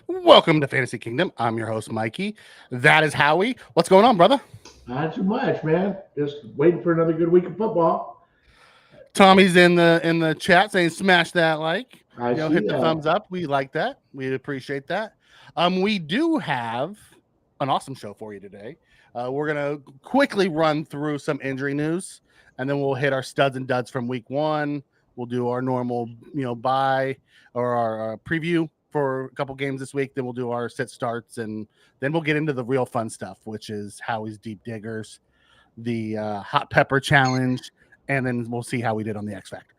Welcome to Fantasy Kingdom. I'm your host, Mikey. That is Howie. What's going on, brother? Not too much, man. Just waiting for another good week of football. Tommy's in the chat saying smash that like. I see Hit the that. thumbs up. We like that. We appreciate that. We do have an awesome show for you today. We're gonna quickly run through some injury news, and then we'll hit our studs and duds from week one. We'll do our normal, buy or our preview for a couple games this week. Then we'll do our sit starts, and then we'll get into the real fun stuff, which is Howie's deep diggers, the hot pepper challenge, and then we'll see how we did on the X Factor.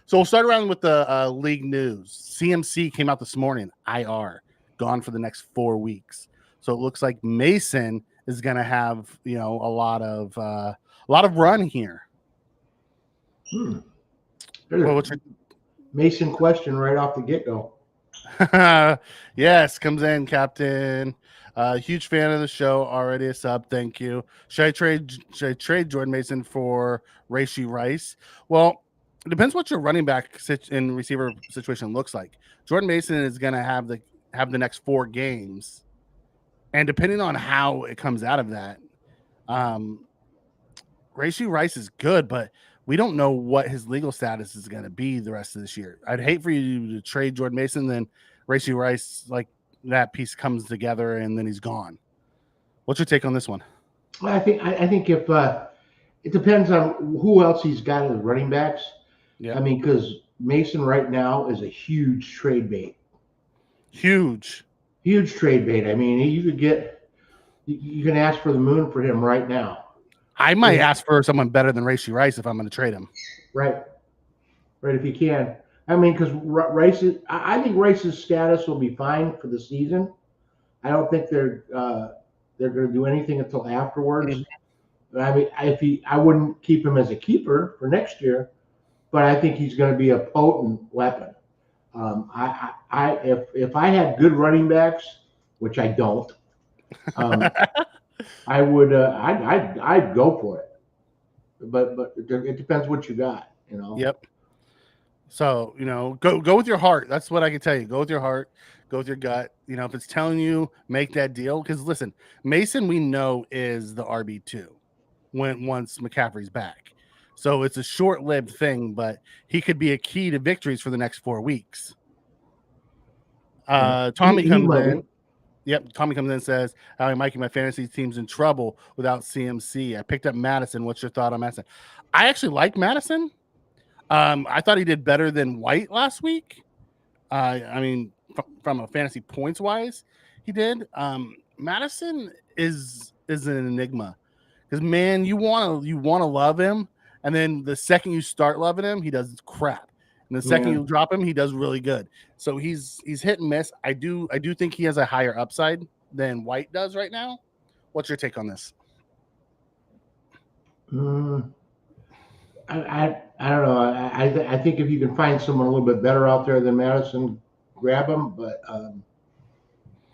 So we'll start around with the league news. CMC came out this morning, IR, gone for the next 4 weeks. So it looks like Mason is going to have a lot of run here. There's a Mason question right off the get go. Yes, comes in, Captain. Huge fan of the show. Already a sub. Thank you. Should I trade Jordan Mason for Rashee Rice? Well, it depends what your running back and receiver situation looks like. Jordan Mason is going to have the next 4 games, and depending on how it comes out of that, Rashee Rice is good, but we don't know what his legal status is going to be the rest of this year. I'd hate for you to trade Jordan Mason, then Rashee Rice, like that piece comes together and then he's gone. What's your take on this one? I think if it depends on who else he's got as running backs. Yeah, I mean, because Mason right now is a huge trade bait. huge Trade bait. I mean, you can ask for the moon for him right now. I might ask for someone better than Rashee Rice if I'm going to trade him. Right, if you can. I mean, because I think Rice's status will be fine for the season. I don't think they're going to do anything until afterwards. Mm-hmm. I mean, I wouldn't keep him as a keeper for next year, but I think he's going to be a potent weapon. If I had good running backs, which I don't, I would I'd go for it. But it depends what you got, Yep. So, go with your heart. That's what I can tell you. Go with your heart. Go with your gut. If it's telling you, make that deal. Because listen, Mason, we know, is the RB2 once McCaffrey's back. So it's a short-lived thing, but he could be a key to victories for the next 4 weeks. Tommy comes in. Yep, Tommy comes in and says, "Hi, Mikey, my fantasy team's in trouble without CMC. I picked up Madison. What's your thought on Madison?" I actually like Madison. I thought he did better than White last week. I mean, from a fantasy points wise, he did. Madison is an enigma because, man, you want to love him, and then the second you start loving him, he does crap, and the second you drop him, he does really good. So he's hit and miss. I do think he has a higher upside than White does right now. What's your take on this? I don't know. I think if you can find someone a little bit better out there than Madison, grab him. But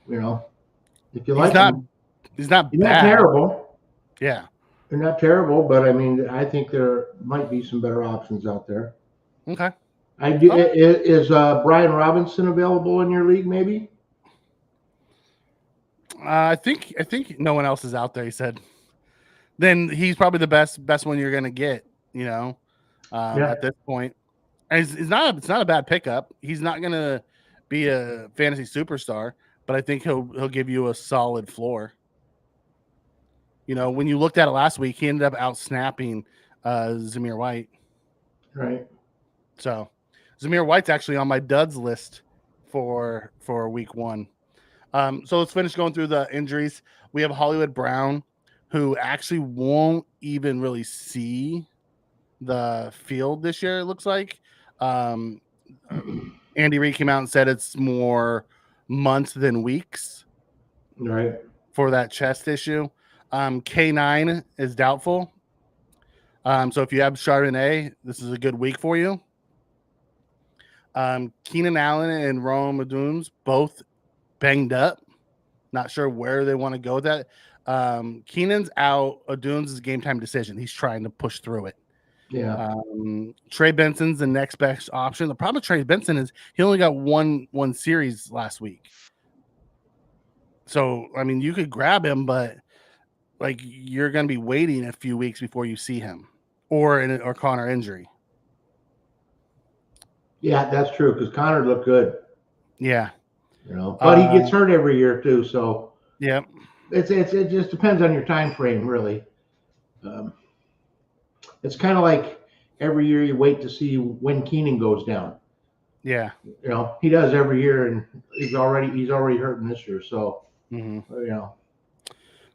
if you like him, he's not bad. Not terrible. Yeah, they're not terrible. But I mean, I think there might be some better options out there. Okay. Is Brian Robinson available in your league? Maybe. I think no one else is out there. He said. Then he's probably the best one you're gonna get. At this point, and it's not a bad pickup. He's not gonna be a fantasy superstar, but I think he'll give you a solid floor. When you looked at it last week, he ended up out snapping Zamir White. Right. So Zamir White's actually on my duds list for week one. So let's finish going through the injuries. We have Hollywood Brown, who actually won't even really see the field this year, it looks like. Andy Reid came out and said it's more months than weeks. Right. For that chest issue. K9 is doubtful. So if you have Chardonnay, this is a good week for you. Keenan Allen and Rome Odunze both banged up. Not sure where they want to go with that. Keenan's out. Odunze is a game time decision. He's trying to push through it. Yeah. Trey Benson's the next best option. The problem with Trey Benson is he only got one series last week. So I mean, you could grab him, but like you're going to be waiting a few weeks before you see him, or Connor injury. Yeah, that's true because Connor looked good, Yeah. but he gets hurt every year too. So Yeah. it just depends on your time frame, really. Um, it's kind of like every year you wait to see when Keenan goes down. Yeah. He does every year, and he's already hurting this year. So Mm-hmm.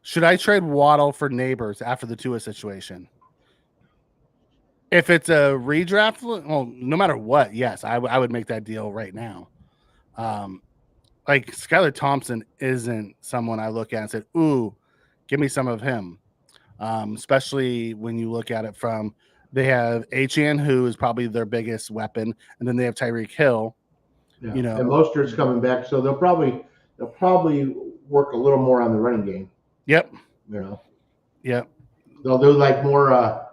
Should I trade Waddle for Neighbors after the Tua situation? If it's a redraft, well, no matter what, yes, I would make that deal right now. Like Skylar Thompson isn't someone I look at and said, "Ooh, give me some of him." Especially when you look at it from they have Achane, who is probably their biggest weapon, and then they have Tyreek Hill. Yeah. And Mostert's coming back, so they'll probably work a little more on the running game. Yep. Yep. They'll do like more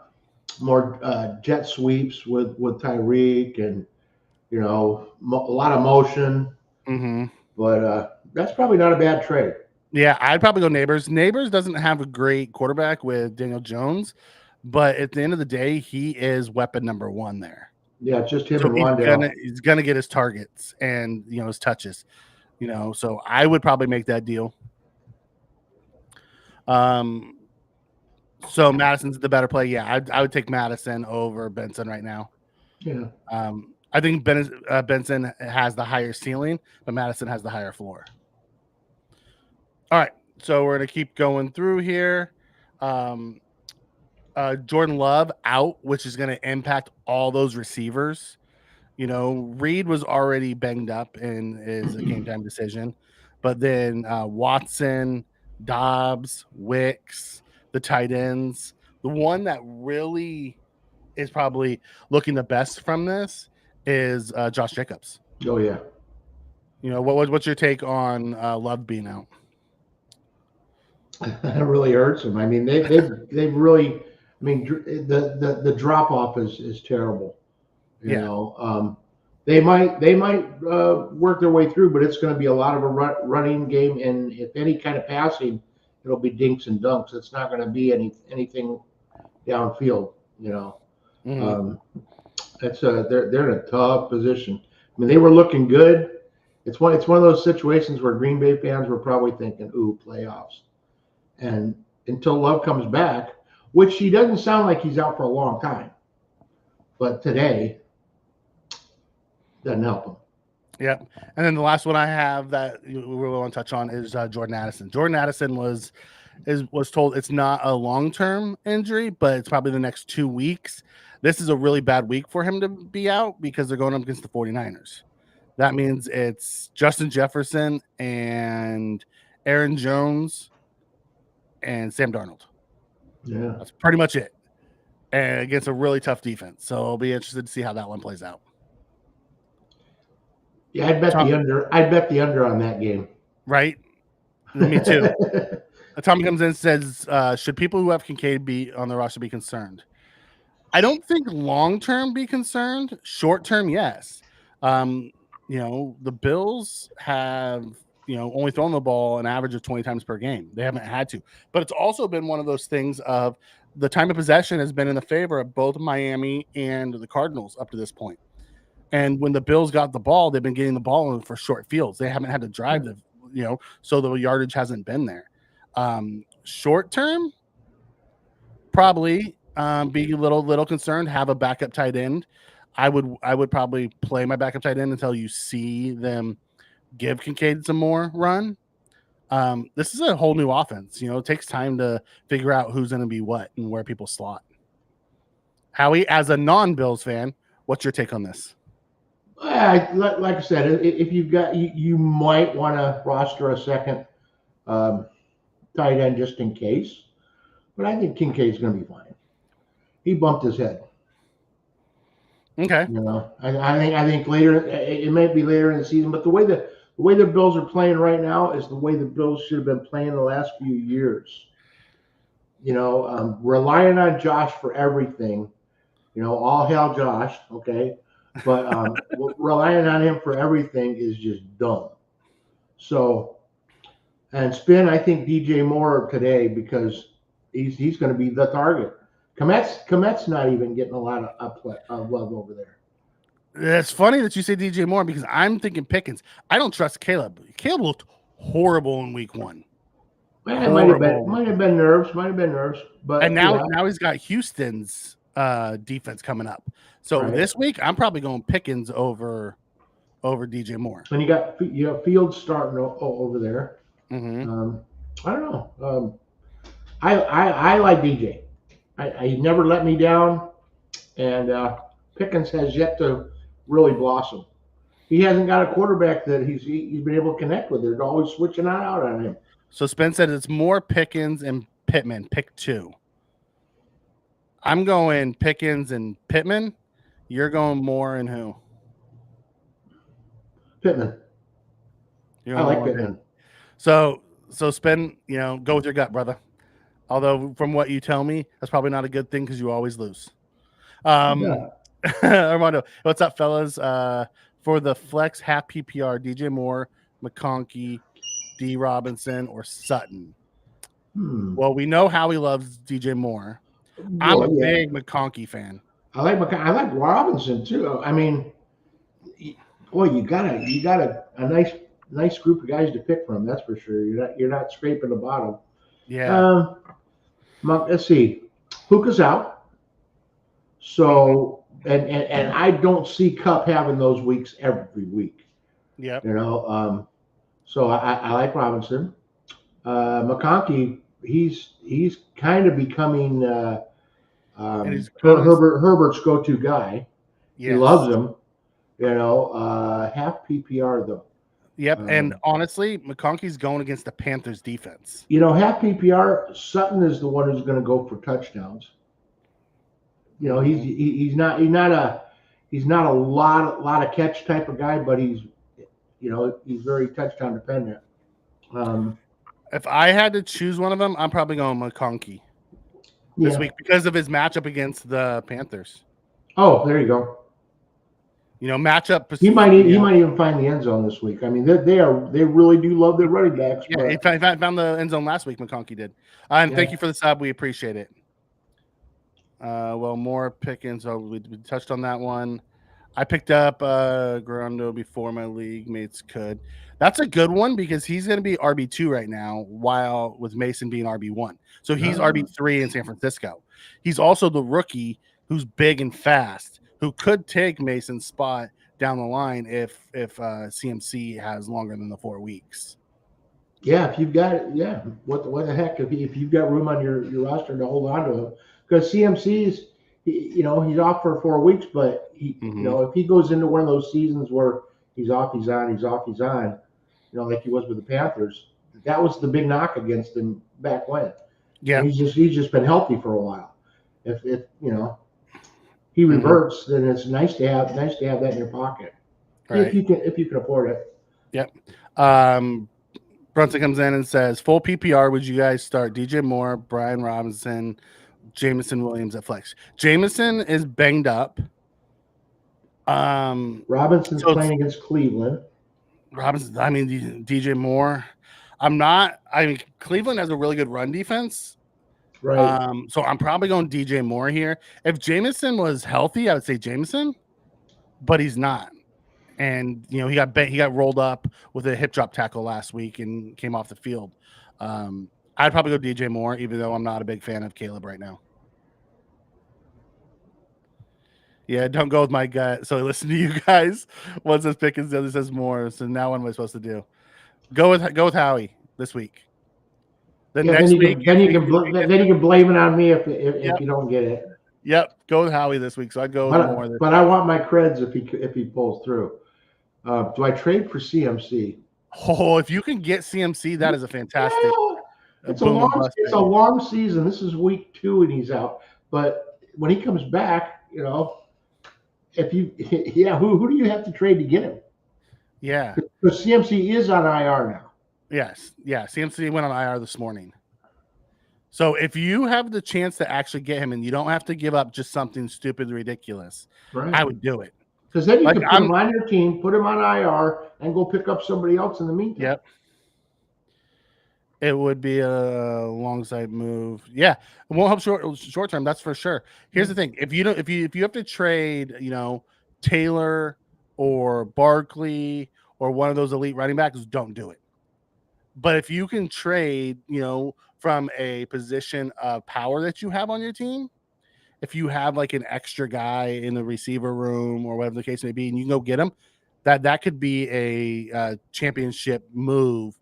jet sweeps with Tyreek, and a lot of motion. Mm-hmm. But that's probably not a bad trade. Yeah, I'd probably go Neighbors. Neighbors doesn't have a great quarterback with Daniel Jones, but at the end of the day, he is weapon number one there. Yeah, it's just him and Wandale. He's gonna get his targets and his touches. So I would probably make that deal. So Madison's the better play. Yeah, I would take Madison over Benson right now. Yeah. I think Benson has the higher ceiling, but Madison has the higher floor. All right, so we're gonna keep going through here. Jordan Love out, which is gonna impact all those receivers. Reed was already banged up and is a game time decision, but then Watson, Dobbs, Wicks, the tight ends. The one that really is probably looking the best from this is Josh Jacobs. Oh yeah. What's your take on Love being out? That really hurts them. I mean, they've really. I mean, the drop off is terrible. They might work their way through, but it's going to be a lot of a running game, and if any kind of passing, it'll be dinks and dunks. It's not going to be anything downfield. Mm-hmm. They're in a tough position. I mean, they were looking good. It's one of those situations where Green Bay fans were probably thinking, "Ooh, playoffs." And until Love comes back, which he doesn't sound like he's out for a long time, but today doesn't help him. Yep. And then the last one I have that we really want to touch on is Jordan Addison. Jordan Addison was told it's not a long-term injury, but it's probably the next 2 weeks. This is a really bad week for him to be out because they're going up against the 49ers. That means it's Justin Jefferson and Aaron Jones and Sam Darnold. Yeah. That's pretty much it. And against a really tough defense. So I'll be interested to see how that one plays out. Yeah, I'd bet the under on that game. Right? Me too. Tommy comes in and says, should people who have Kincaid be on the roster be concerned? I don't think long-term be concerned. Short-term, yes. The Bills have, only thrown the ball an average of 20 times per game. They haven't had to. But it's also been one of those things of the time of possession has been in the favor of both Miami and the Cardinals up to this point. And when the Bills got the ball, they've been getting the ball for short fields. They haven't had to drive so the yardage hasn't been there. Short term, probably be a little concerned. Have a backup tight end. I would probably play my backup tight end until you see them give Kincaid some more run. This is a whole new offense. It takes time to figure out who's going to be what and where people slot. Howie, as a non-Bills fan, what's your take on this? Like I said, if you've got, you might want to roster a second tight end just in case. But I think Kincaid's going to be fine. He bumped his head. Okay. I think later it might be later in the season, but the way the Bills are playing right now is the way the Bills should have been playing the last few years. Relying on Josh for everything. All hail Josh. Okay. But relying on him for everything is just dumb. So And Spin, I think DJ Moore today because he's going to be the target. Komet's not even getting a lot of love over there. It's funny that you say DJ Moore because I'm thinking Pickens. I don't trust Caleb. Caleb looked horrible in week 1. Man, it might have been nerves, but and now he's got Houston's defense coming up. So this week I'm probably going Pickens over DJ Moore. And you got Fields starting over there. Mm-hmm. I don't know. I like DJ. He never let me down, and Pickens has yet to really blossom. He hasn't got a quarterback that he's been able to connect with. They're always switching out on him. So Spence said it's more Pickens and Pittman. Pick 2. I'm going Pickens and Pittman. You're going Moore and who? Pittman. I like Pittman. So Spin, go with your gut, brother. Although from what you tell me, that's probably not a good thing because you always lose. Armando, what's up, fellas? For the flex half PPR, DJ Moore, McConkey, D Robinson, or Sutton. Well, we know Howie loves DJ Moore. I'm a big McConkey fan. I like Robinson too. I mean, boy, you got a nice group of guys to pick from. That's for sure. You're not scraping the bottom. Yeah. Let's see. Puka's out. So and I don't see Kupp having those weeks every week. Yeah. So I like Robinson. McConkey, he's kind of becoming Herbert's go-to guy. Yes. He loves him. Half PPR though. Yep, and honestly, McConkey's going against the Panthers defense. Half PPR, Sutton is the one who's going to go for touchdowns. He's not a lot of catch type of guy, but he's very touchdown dependent. If I had to choose one of them, I'm probably going McConkey this week because of his matchup against the Panthers. Oh, there you go. Matchup. He might even find the end zone this week. I mean, they really do love their running backs. Yeah, he found the end zone last week. McConkey did. And thank you for the sub. We appreciate it. Well, more Pickens. So we touched on that one. I picked up Grando before my league mates could. That's a good one because he's going to be RB2 right now, while with Mason being RB1. So he's RB3 in San Francisco. He's also the rookie who's big and fast, who could take Mason's spot down the line if CMC has longer than the 4 weeks. Yeah, if you've got it, yeah. What the heck? If you've got room on your roster to hold on to him, because CMC's he's off for 4 weeks, but if he goes into one of those seasons where he's off, he's on, like he was with the Panthers, that was the big knock against him back when. Yeah, and he's just been healthy for a while. If he reverts, then it's nice to have that in your pocket, right. if you can afford it. Yep. Brunson comes in and says, full PPR, would you guys start DJ Moore, Brian Robinson, Jameson Williams at flex? Jameson is banged up. Robinson's playing against Cleveland. DJ Moore. Cleveland has a really good run defense. Right. So I'm probably going DJ Moore here. If Jameson was healthy, I would say Jameson, but he's not. And he got rolled up with a hip drop tackle last week and came off the field. I'd probably go DJ Moore, even though I'm not a big fan of Caleb right now. Yeah, don't go with my gut. So listen to you guys. One says Pickens, the other says Moore. So now what am I supposed to do? Go with Howie this week. Next week, then you can blame it on me if you don't get it. Yep, go with Howie this week. So I'd go with Moore. But I want my creds if he pulls through. Do I trade for CMC? Oh, if you can get CMC, that is a fantastic. Yeah, it's a long season. This is week 2 and he's out. But when he comes back, who do you have to trade to get him? Yeah, because CMC is on IR now. Yes, yeah. CMC went on IR this morning. So if you have the chance to actually get him and you don't have to give up just something stupid, ridiculous, right. I would do it. Because then you can put him on your team, put him on IR, and go pick up somebody else in the meantime. Yep. It would be a long sight move. Yeah, it won't help short term. That's for sure. Here's the thing: if you don't, if you have to trade, Taylor or Barkley or one of those elite running backs, don't do it. But if you can trade, from a position of power that you have on your team, if you have like an extra guy in the receiver room or whatever the case may be, and you can go get him, that could be a championship move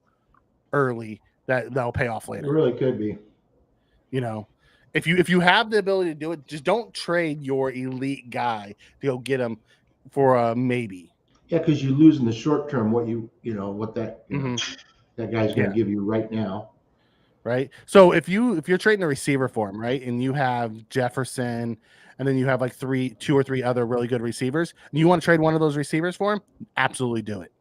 early that'll pay off It later. really could be. If you have the ability to do it, just don't trade your elite guy to go get him for a maybe. Yeah, because you lose in the short term what that that guy's going to Yeah. give you right now. Right. So if you're trading a receiver for him, right, and you have Jefferson, and then you have like 2 or 3 other really good receivers, and you want to trade one of those receivers for him, absolutely do it.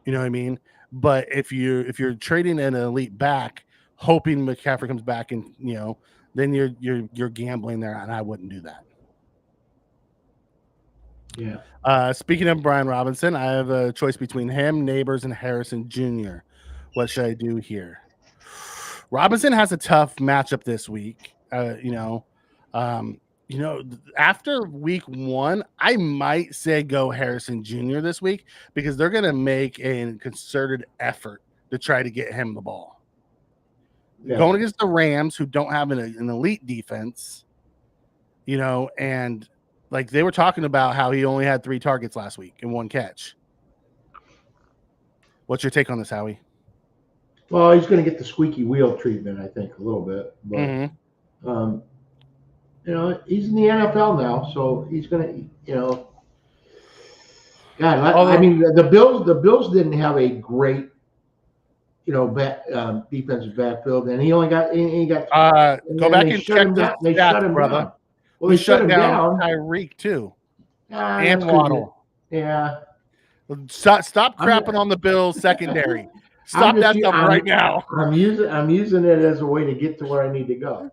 You know what I mean? But if you're trading an elite back, hoping McCaffrey comes back, and then you're gambling there, and I wouldn't do that. Yeah. Speaking of Brian Robinson, I have a choice between him, Neighbors, and Harrison Jr. What should I do here? Robinson has a tough matchup this week. After week 1, I might say go Harrison Jr. this week because they're going to make a concerted effort to try to get him the ball. Yeah. Going against the Rams, who don't have an elite defense, and like they were talking about how he only had 3 targets last week and 1 catch. What's your take on this, Howie? Well, he's going to get the squeaky wheel treatment, I think, a little bit. But, he's in the NFL now, so he's going to, God, I mean, the Bills didn't have a great, defensive backfield, and he only got go back and check the They shut him brother. down. Well, they shut down Tyreek too, and Waddle. Yeah. Stop crapping on the Bills secondary. Stop that stuff right now. I'm using it as a way to get to where I need to go.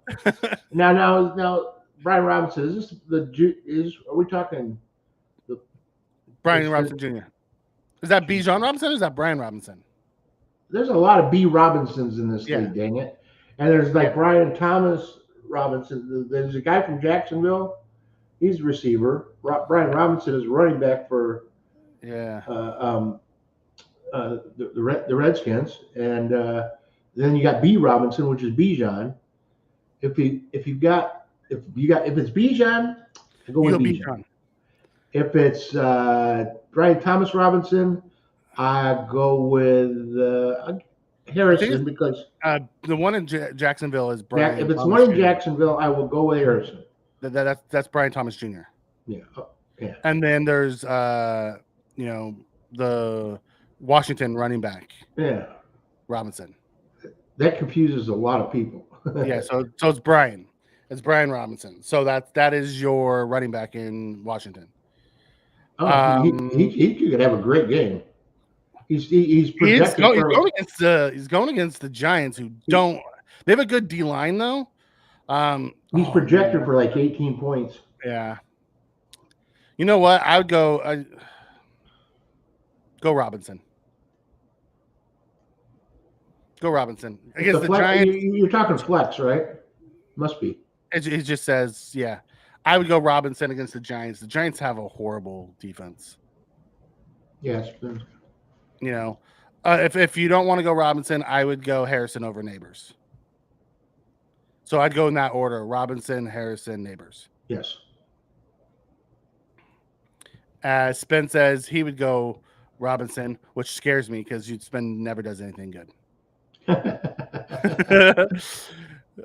Now, Brian Robinson, are we talking Brian Robinson Jr.? Is that Bijan Robinson or is that Brian Robinson? There's a lot of B. Robinsons in this league, dang it. And there's like Brian Thomas Robinson. There's a guy from Jacksonville. He's a receiver. Brian Robinson is running back for the Redskins, and then you got B. Robinson, which is Bijan. If it's Bijan, I go with Bijan. If it's Brian Thomas Robinson, I go with Harrison because the one in Jacksonville is Brian. If it's one in Jacksonville, I will go with Harrison. That's Brian Thomas Jr. Yeah. Yeah. And then there's the Washington running back. Yeah. Robinson. That confuses a lot of people. Yeah, so it's Brian. It's Brian Robinson. So that is your running back in Washington. Oh, he could have a great game. He's going against the Giants, who don't. They have a good D line though. He's projected for like 18 points. Yeah. You know what? I would go Robinson. Go Robinson against the Giants. You're talking flex, right? Must be. It just says, yeah. I would go Robinson against the Giants. The Giants have a horrible defense. Yes. If you don't want to go Robinson, I would go Harrison over Neighbors. So I'd go in that order: Robinson, Harrison, Neighbors. Yes. Spence says he would go Robinson, which scares me because Spence never does anything good.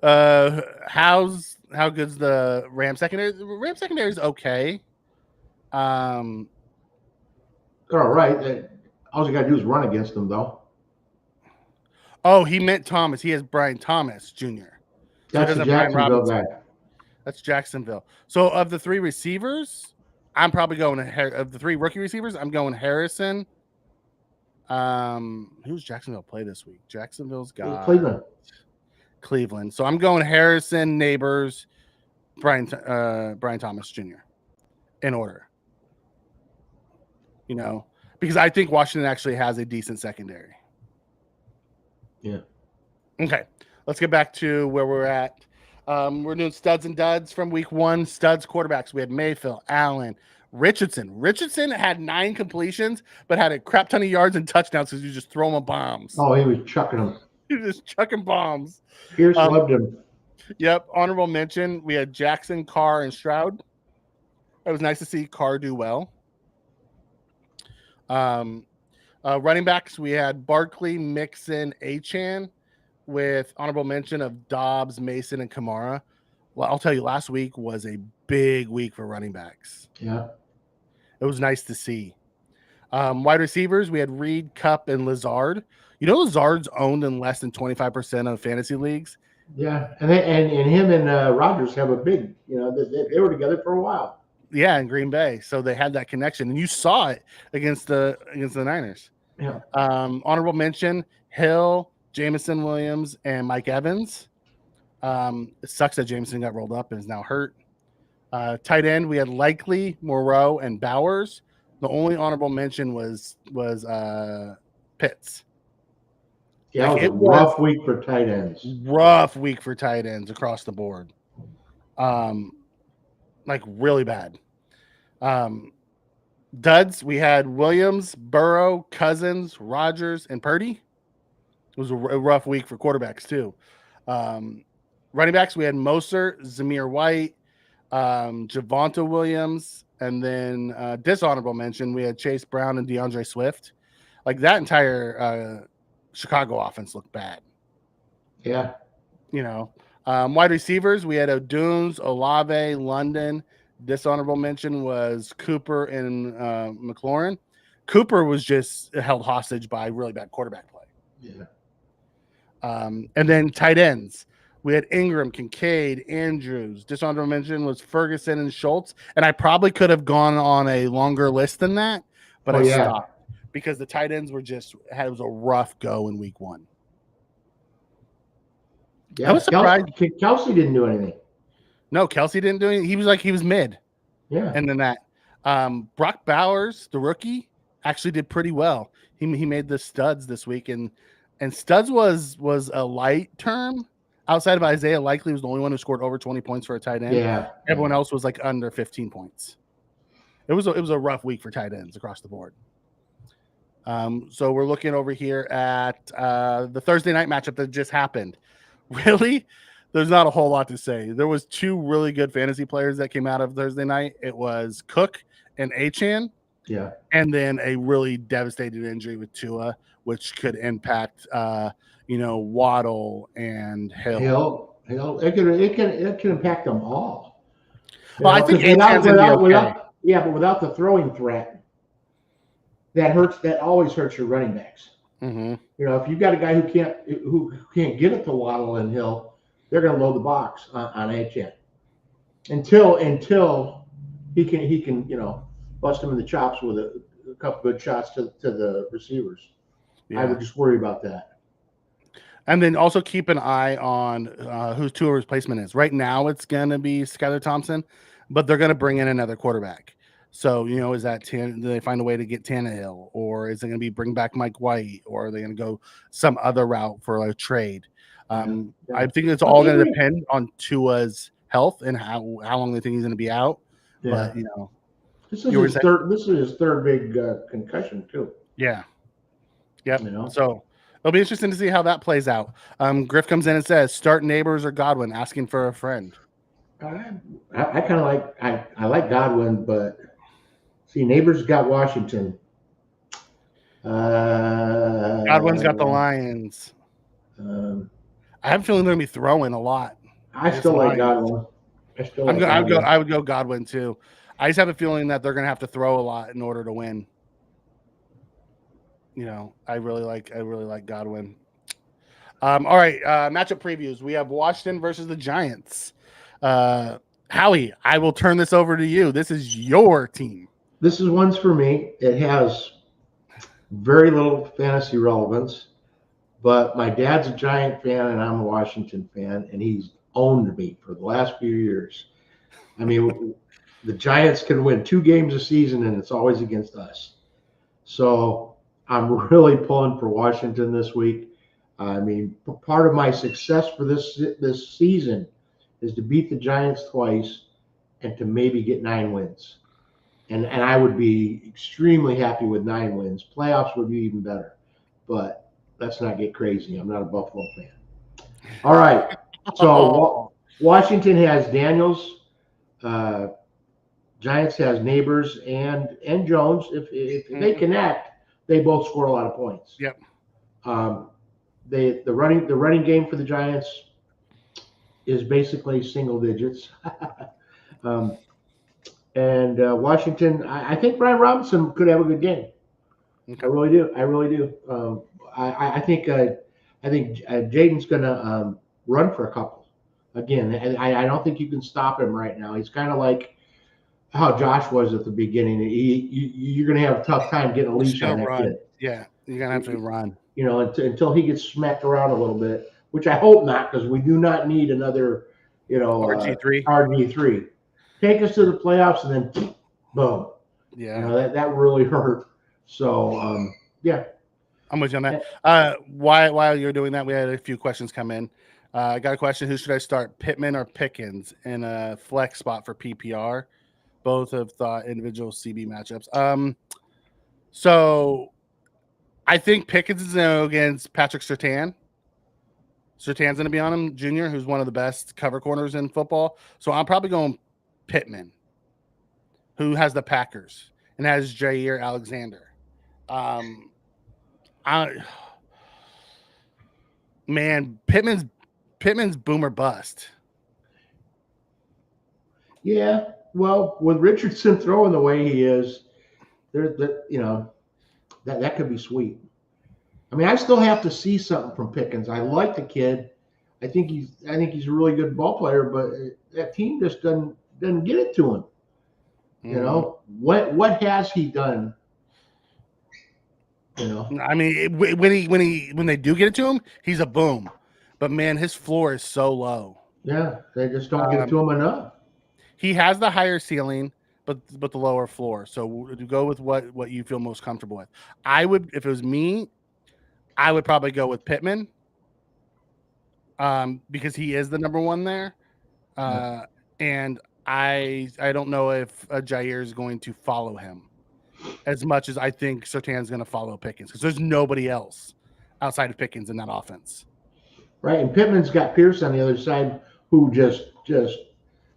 How good's the Ram secondary? The Ram secondary is okay. All right. All you gotta do is run against them, though. Oh, he meant Thomas. He has Brian Thomas Jr. That's the Jacksonville guy. That's Jacksonville. So of the 3 receivers, I'm probably going of the 3 rookie receivers, I'm going Harrison. Who's Jacksonville play this week? Jacksonville's got Cleveland. So I'm going Harrison, Neighbors, Brian Thomas Jr. in order. Because I think Washington actually has a decent secondary. Yeah. Okay, let's get back to where we're at. We're doing studs and duds from week 1. Studs quarterbacks. We had Mayfield, Allen, Richardson. Richardson had 9 completions, but had a crap ton of yards and touchdowns because he was just throwing bombs. Oh, he was chucking them. He was just chucking bombs. Pierce loved him. Yep. Honorable mention. We had Jackson, Carr, and Stroud. It was nice to see Carr do well. Running backs, we had Barkley, Mixon, Achane, with honorable mention of Dobbs, Mason, and Kamara. Well, I'll tell you, last week was a big week for running backs. Yeah. It was nice to see. Wide receivers, we had Reed, Cup, and Lazard. You know, Lazard's owned in less than 25% of fantasy leagues. Yeah, and him and Rodgers have a big, they were together for a while. Yeah, in Green Bay, so they had that connection, and you saw it against the Niners. Yeah. Honorable mention: Hill, Jameson Williams, and Mike Evans. It sucks that Jameson got rolled up and is now hurt. Tight end, we had Likely, Moreau, and Bowers. The only honorable mention was Pitts. Yeah, it was a rough week for tight ends. Rough week for tight ends across the board. Like really bad. Duds, we had Williams, Burrow, Cousins, Rodgers, and Purdy. It was a rough week for quarterbacks too. Running backs, we had Mostert, Zamir White, Javonte Williams, and then dishonorable mention, we had Chase Brown and DeAndre Swift. Like that entire Chicago offense looked bad. Yeah. Wide receivers, we had O'Dunes, Olave, London. Dishonorable mention was Cooper and McLaurin. Cooper was just held hostage by really bad quarterback play. Yeah. And then tight ends, we had Ingram, Kincaid, Andrews. Dishonorable mention was Ferguson and Schultz. And I probably could have gone on a longer list than that, but I stopped because the tight ends it was a rough go in week 1. Yeah, I was surprised. Kelsey didn't do anything. No, Kelsey didn't do anything. He was mid. Yeah. And then that Brock Bowers, the rookie, actually did pretty well. He made the studs this week, and studs was a light term. Outside of Isaiah Likely was the only one who scored over 20 points for a tight end. Yeah. Everyone else was like under 15 points. It was a rough week for tight ends across the board. So we're looking over here at the Thursday night matchup that just happened. Really, there's not a whole lot to say. There was 2 really good fantasy players that came out of Thursday night. It was Cook and Achane. Yeah. And then a really devastating injury with Tua, which could impact Waddle and Hill. It can impact them all. Well, I think without the throwing threat, that always hurts your running backs. Mm-hmm. If you've got a guy who can't get it to Waddle and Hill, they're going to load the box on HN until he can bust him in the chops with a couple good shots to the receivers. Yeah. I would just worry about that. And then also keep an eye on who Tua replacement is. Right now, it's going to be Skylar Thompson, but they're going to bring in another quarterback. So, is that do they find a way to get Tannehill, or is it going to be bring back Mike White, or are they going to go some other route for a trade? I think it's all going to depend on Tua's health and how long they think he's going to be out. Yeah. But this is his third big concussion too. Yeah. Yep. So it'll be interesting to see how that plays out. Griff comes in and says, "Start Neighbors or Godwin, asking for a friend." I kind of like I like Godwin, but see, Neighbors got Washington. Godwin's got the Lions. I have a feeling they're going to be throwing a lot. I still like Godwin. I would go Godwin too. I just have a feeling that they're going to have to throw a lot in order to win. I really like Godwin. All right, matchup previews. We have Washington versus the Giants. Howie, I will turn this over to you. This is your team. This is one's for me. It has very little fantasy relevance, but my dad's a Giant fan and I'm a Washington fan, and he's owned me for the last few years. I mean, the Giants can win 2 games a season, and it's always against us. So I'm really pulling for Washington this week. I mean, part of my success for this season is to beat the Giants twice and to maybe get 9 wins. And I would be extremely happy with 9 wins. Playoffs would be even better. But let's not get crazy. I'm not a Buffalo fan. All right. So Washington has Daniels. Giants has Neighbors and Jones. If they connect, they both score a lot of points. Yep. The running game for the Giants is basically single digits. And Washington, I think Brian Robinson could have a good game. Okay. I really do. I really do. I think Jaden's going to run for a couple again. I don't think you can stop him right now. He's kind of like how Josh was at the beginning. You're going to have a tough time getting a leash on that kid. Yeah, you're going to have to run. You know, until he gets smacked around a little bit, which I hope not, because we do not need another, RG3. Take us to the playoffs and then boom. Yeah. You know, that really hurt. So, yeah. I'm with you on that. While you're doing that, we had a few questions come in. I got a question. Who should I start, Pittman or Pickens, in a flex spot for PPR? Both have thought individual CB matchups. So I think Pickens is going to go against Patrick Surtain. Surtain's going to be on him, Jr., who's one of the best cover corners in football. So I'm probably going Pittman, who has the Packers and has Jair Alexander. Man, Pittman's boomer bust. Yeah, well, with Richardson throwing the way he is, that could be sweet. I mean, I still have to see something from Pickens. I like the kid. I think he's a really good ball player, but that team just doesn't get it to him. You know, what has he done? You know, I mean, when they do get it to him, he's a boom. But man, his floor is so low. Yeah, they just don't get it to him enough. He has the higher ceiling, but the lower floor. So to go with what you feel most comfortable with. I would, if it was me, I would probably go with Pittman. Because he is the number one there. And I don't know if Jair is going to follow him as much as I think Surtain's going to follow Pickens, because there's nobody else outside of Pickens in that offense. Right, and Pittman's got Pierce on the other side, who just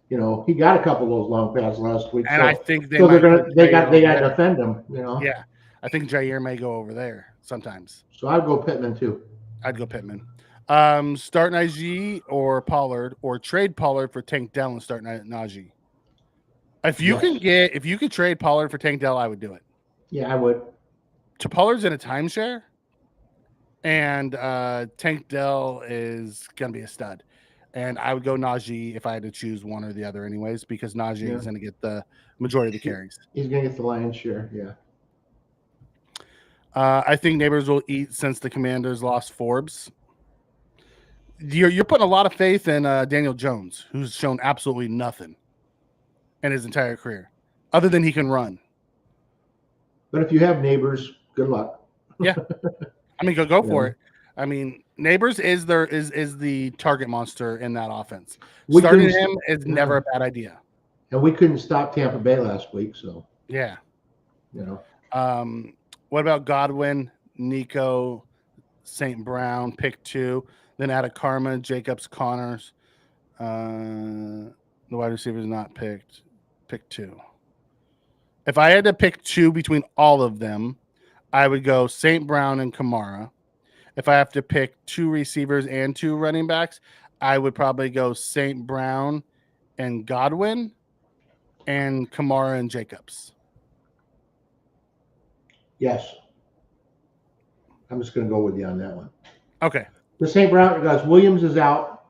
he got a couple of those long passes last week. And I think they got to defend him. You know. Yeah, I think Jair may go over there sometimes. So I'd go Pittman too. I'd go Pittman. Start Najee or Pollard, or trade Pollard for Tank Dell and start Najee. If you could trade Pollard for Tank Dell, I would do it. Yeah, I would. Pollard's in a timeshare, and Tank Dell is gonna be a stud. And I would go Najee if I had to choose one or the other, anyways, because Najee is gonna get the majority of the carries. He's gonna get the lion's share. Yeah. I think Neighbors will eat since the Commanders lost Forbes. You're putting a lot of faith in Daniel Jones, who's shown absolutely nothing in his entire career, other than he can run. But if you have Neighbors, good luck. Yeah, I mean, go for it. I mean, Neighbors is the target monster in that offense. Starting him is never a bad idea. And we couldn't stop Tampa Bay last week, so yeah, you know. What about Godwin, Nico, St. Brown, pick 2, then add a Karma, Jacobs, Connors. The wide receivers not picked. Pick 2. If I had to pick 2 between all of them, I would go St. Brown and Kamara. If I have to pick 2 receivers and 2 running backs, I would probably go St. Brown and Godwin and Kamara and Jacobs. Yes. I'm just going to go with you on that one. Okay. The St. Brown, because Williams is out.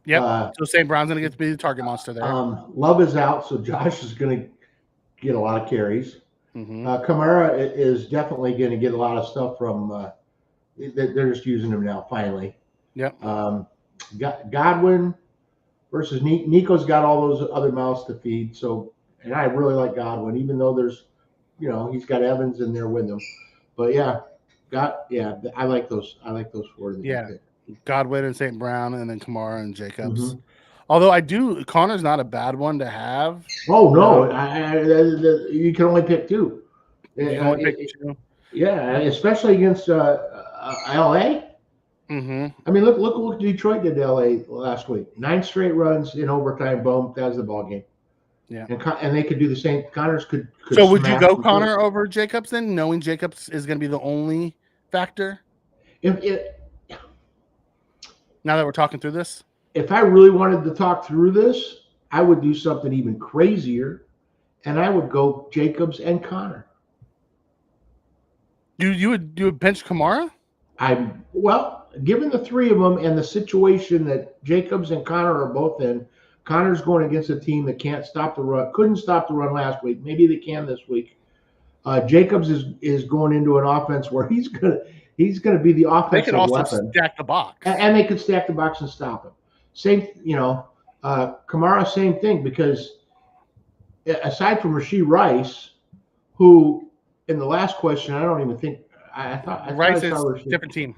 Yep. So St. Brown's going to get to be the target monster there. Love is out, so Josh is going to get a lot of carries. Kamara is definitely going to get a lot of stuff from they're just using him now, finally. Yep. Godwin versus Nico's got all those other mouths to feed. So, and I really like Godwin, even though there's, he's got Evans in there with him. But yeah, I like those. I like those 4 that you Yeah. picked. Godwin and St. Brown, and then Kamara and Jacobs. Mhm. Although Connor's not a bad one to have. Oh no, Uh, you can only pick 2. if you can only pick two. Yeah, especially against LA. Mm-hmm. I mean, look what Detroit did to LA last week. 9 straight runs in overtime. Boom, that was the ball game. Yeah. And they could do the same. Connors could So would you smash go Detroit. Connor over Jacobs then, knowing Jacobs is going to be the only factor? If Now that we're talking through this, I really wanted to talk through this, I would do something even crazier, and I would go Jacobs and Connor. you would bench Kamara? Given the 3 of them and the situation that Jacobs and Connor are both in, Connor's going against a team that can't stop the run, couldn't stop the run last week. Maybe they can this week. Jacobs is going into an offense where he's gonna be the offensive They could also weapon, stack the box, and they could stack the box and stop him. Same, Kamara, same thing, because aside from Rashee Rice, who in the last question, I don't even think I thought Rice I is saw Rashee. different team.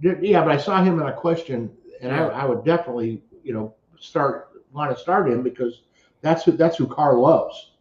Yeah, but I saw him in a question, and Yeah. I would definitely, want to start him, because that's who Carr loves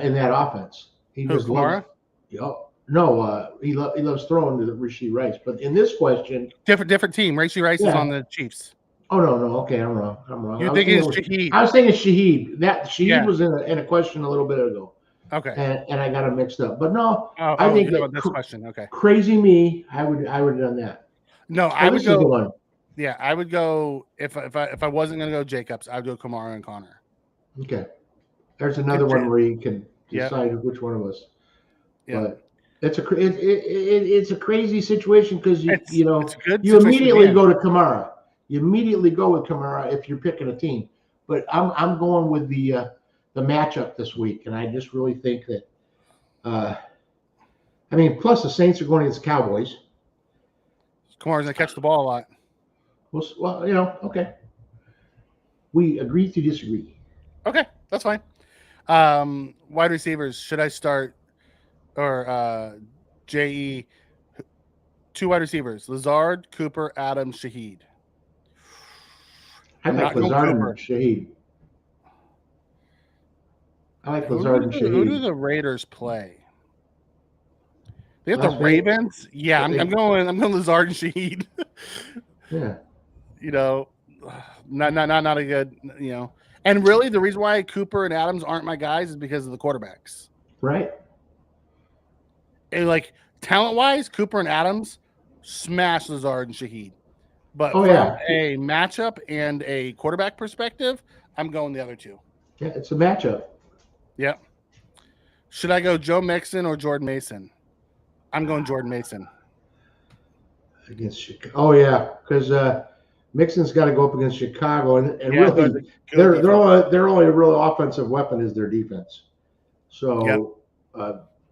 in that offense. He Who, just Kamara? loves. No, he loves throwing to Rashee Rice. But in this question, Different team. Rashee Rice is Yeah. on the Chiefs. oh no, okay, I'm wrong. You think it's Shaheed? I was thinking Shaheed. That Shaheed Yeah. was in a question a little bit ago, Okay. and I got him mixed up. But no, Oh, I think you know that about this question. Okay. crazy me, I would have done that. No, Oh, I would this is the go. one. Yeah, I would go if I wasn't going to go Jacobs, I would go Kamara and Connor. Okay, there's another one where you can Yeah. decide which one of us. Yeah. But it's a crazy situation, because It's a good you situation to be immediately in. go to Kamara. You immediately go with Kamara if you're picking a team. But I'm going with the matchup this week, and I just really think that. Plus the Saints are going against the Cowboys. Kamara's going to catch the ball a lot. Well, okay. We agree to disagree. Okay, that's fine. Wide receivers, should I start or JE? 2 wide receivers: Lazard, Cooper, Adams, Shaheed. I like Lazard and Shaheed. I like Lazard and Shaheed. Who do the Raiders play? They have Las the Ravens. Yeah, I'm going Lazard and Shaheed. Yeah. Not a good, And really, the reason why Cooper and Adams aren't my guys is because of the quarterbacks. Right. And talent-wise, Cooper and Adams smash Lazard and Shaheed. But from a matchup and a quarterback perspective, I'm going the other 2. Yeah, it's a matchup. Yep. Should I go Joe Mixon or Jordan Mason? I'm going Jordan Mason. Against Chicago. Oh, yeah, because Mixon's got to go up against Chicago, and really, their only real offensive weapon is their defense. So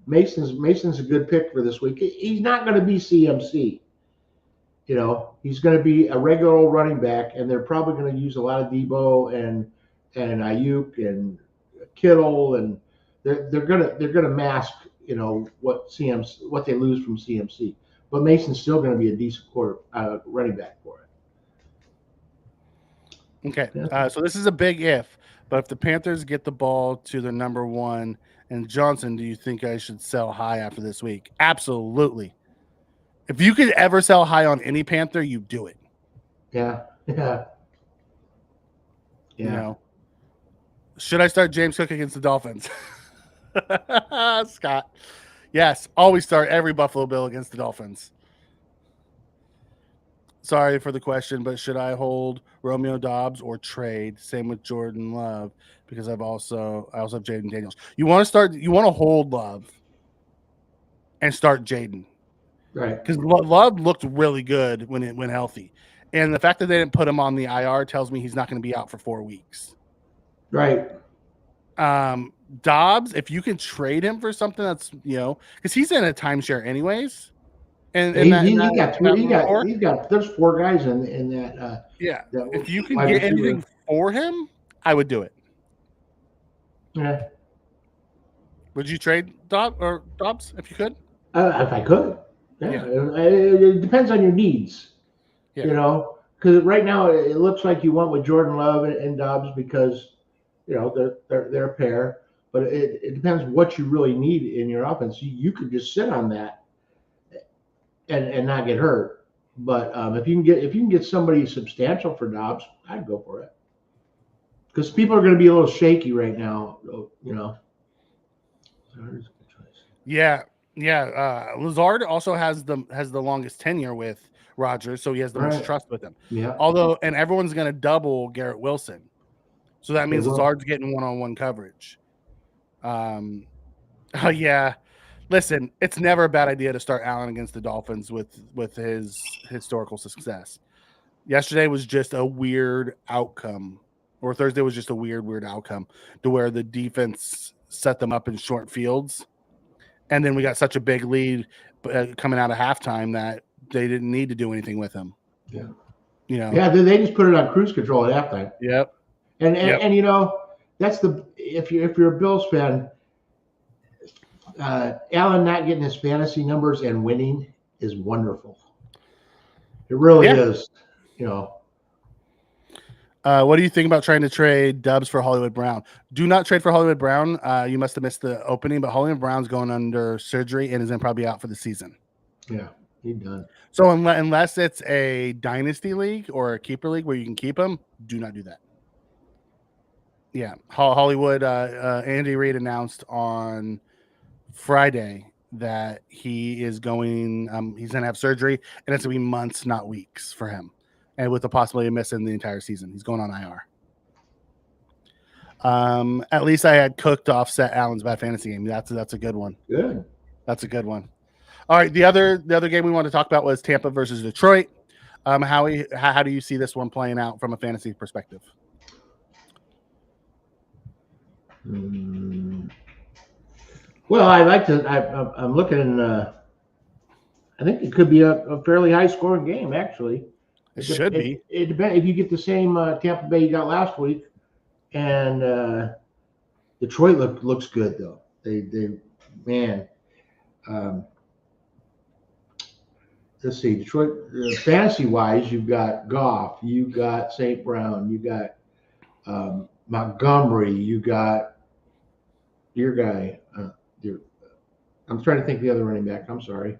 Mason's a good pick for this week. He's not going to be CMC. He's going to be a regular old running back, and they're probably going to use a lot of Debo and Ayuk and Kittle, and they're gonna mask what they lose from CMC. But Mason's still going to be a decent running back for it. Okay, so this is a big if, but if the Panthers get the ball to their number 1 and Johnson, do you think I should sell high after this week? Absolutely. If you could ever sell high on any Panther, you do it. Yeah. Should I start James Cook against the Dolphins? Scott. Yes, always start every Buffalo Bill against the Dolphins. Sorry for the question, but should I hold Romeo Doubs or trade? Same with Jordan Love, because I also have Jaden Daniels. You want to hold Love and start Jaden. Right. Because Love looked really good when healthy. And the fact that they didn't put him on the IR tells me he's not going to be out for 4 weeks. Right. Dobbs, if you can trade him for something that's, because he's in a timeshare anyways. And there's 4 guys in that. If you can get anything for him, I would do it. Yeah. Would you trade Dobbs if you could? If I could. Yeah. It depends on your needs. Yeah. You know, because right now it looks like you went with Jordan Love and Dobbs because they're a pair. But it depends what you really need in your offense. You could just sit on that and not get hurt. But if you can get somebody substantial for Dobbs, I'd go for it. Because people are going to be a little shaky right now, you know. Yeah. Lazard also has the longest tenure with Rodgers, so he has the most Right. trust with him. Yeah. Although, and everyone's going to double Garrett Wilson, so that means will. Lazard's getting one-on-one coverage. Yeah. Listen, it's never a bad idea to start Allen against the Dolphins with his historical success. Yesterday was just a weird outcome, or Thursday was just a weird outcome to where the defense set them up in short fields, and then we got such a big lead coming out of halftime that they didn't need to do anything with him. Yeah. You know. Yeah, they just put it on cruise control at halftime. Yep. And you know, that's if you're a Bills fan, Allen not getting his fantasy numbers and winning is wonderful. It really is. You know. What do you think about trying to trade Dubs for Hollywood Brown? Do not trade for Hollywood Brown. You must have missed the opening, but Hollywood Brown's going under surgery and is then probably out for the season. Yeah, he's done. So unless it's a dynasty league or a keeper league where you can keep him, do not do that. Yeah, Hollywood. Andy Reid announced on Friday that he is going. He's going to have surgery, and it's going to be months, not weeks, for him, and with the possibility of missing the entire season. He's going on IR. At least I had Cook to offset Allen's bad fantasy game. That's a good one. Good. That's a good one. All right, the other game we wanted to talk about was Tampa versus Detroit. How do you see this one playing out from a fantasy perspective? Well, I like to. I'm looking. I think it could be a fairly high scoring game. Actually, it should be. It depends if you get the same Tampa Bay you got last week, and Detroit looks good though. They man. Let's see, Detroit fantasy wise, you've got Goff, you've got St. Brown, you got Montgomery, you got your guy. I'm trying to think of the other running back. I'm sorry.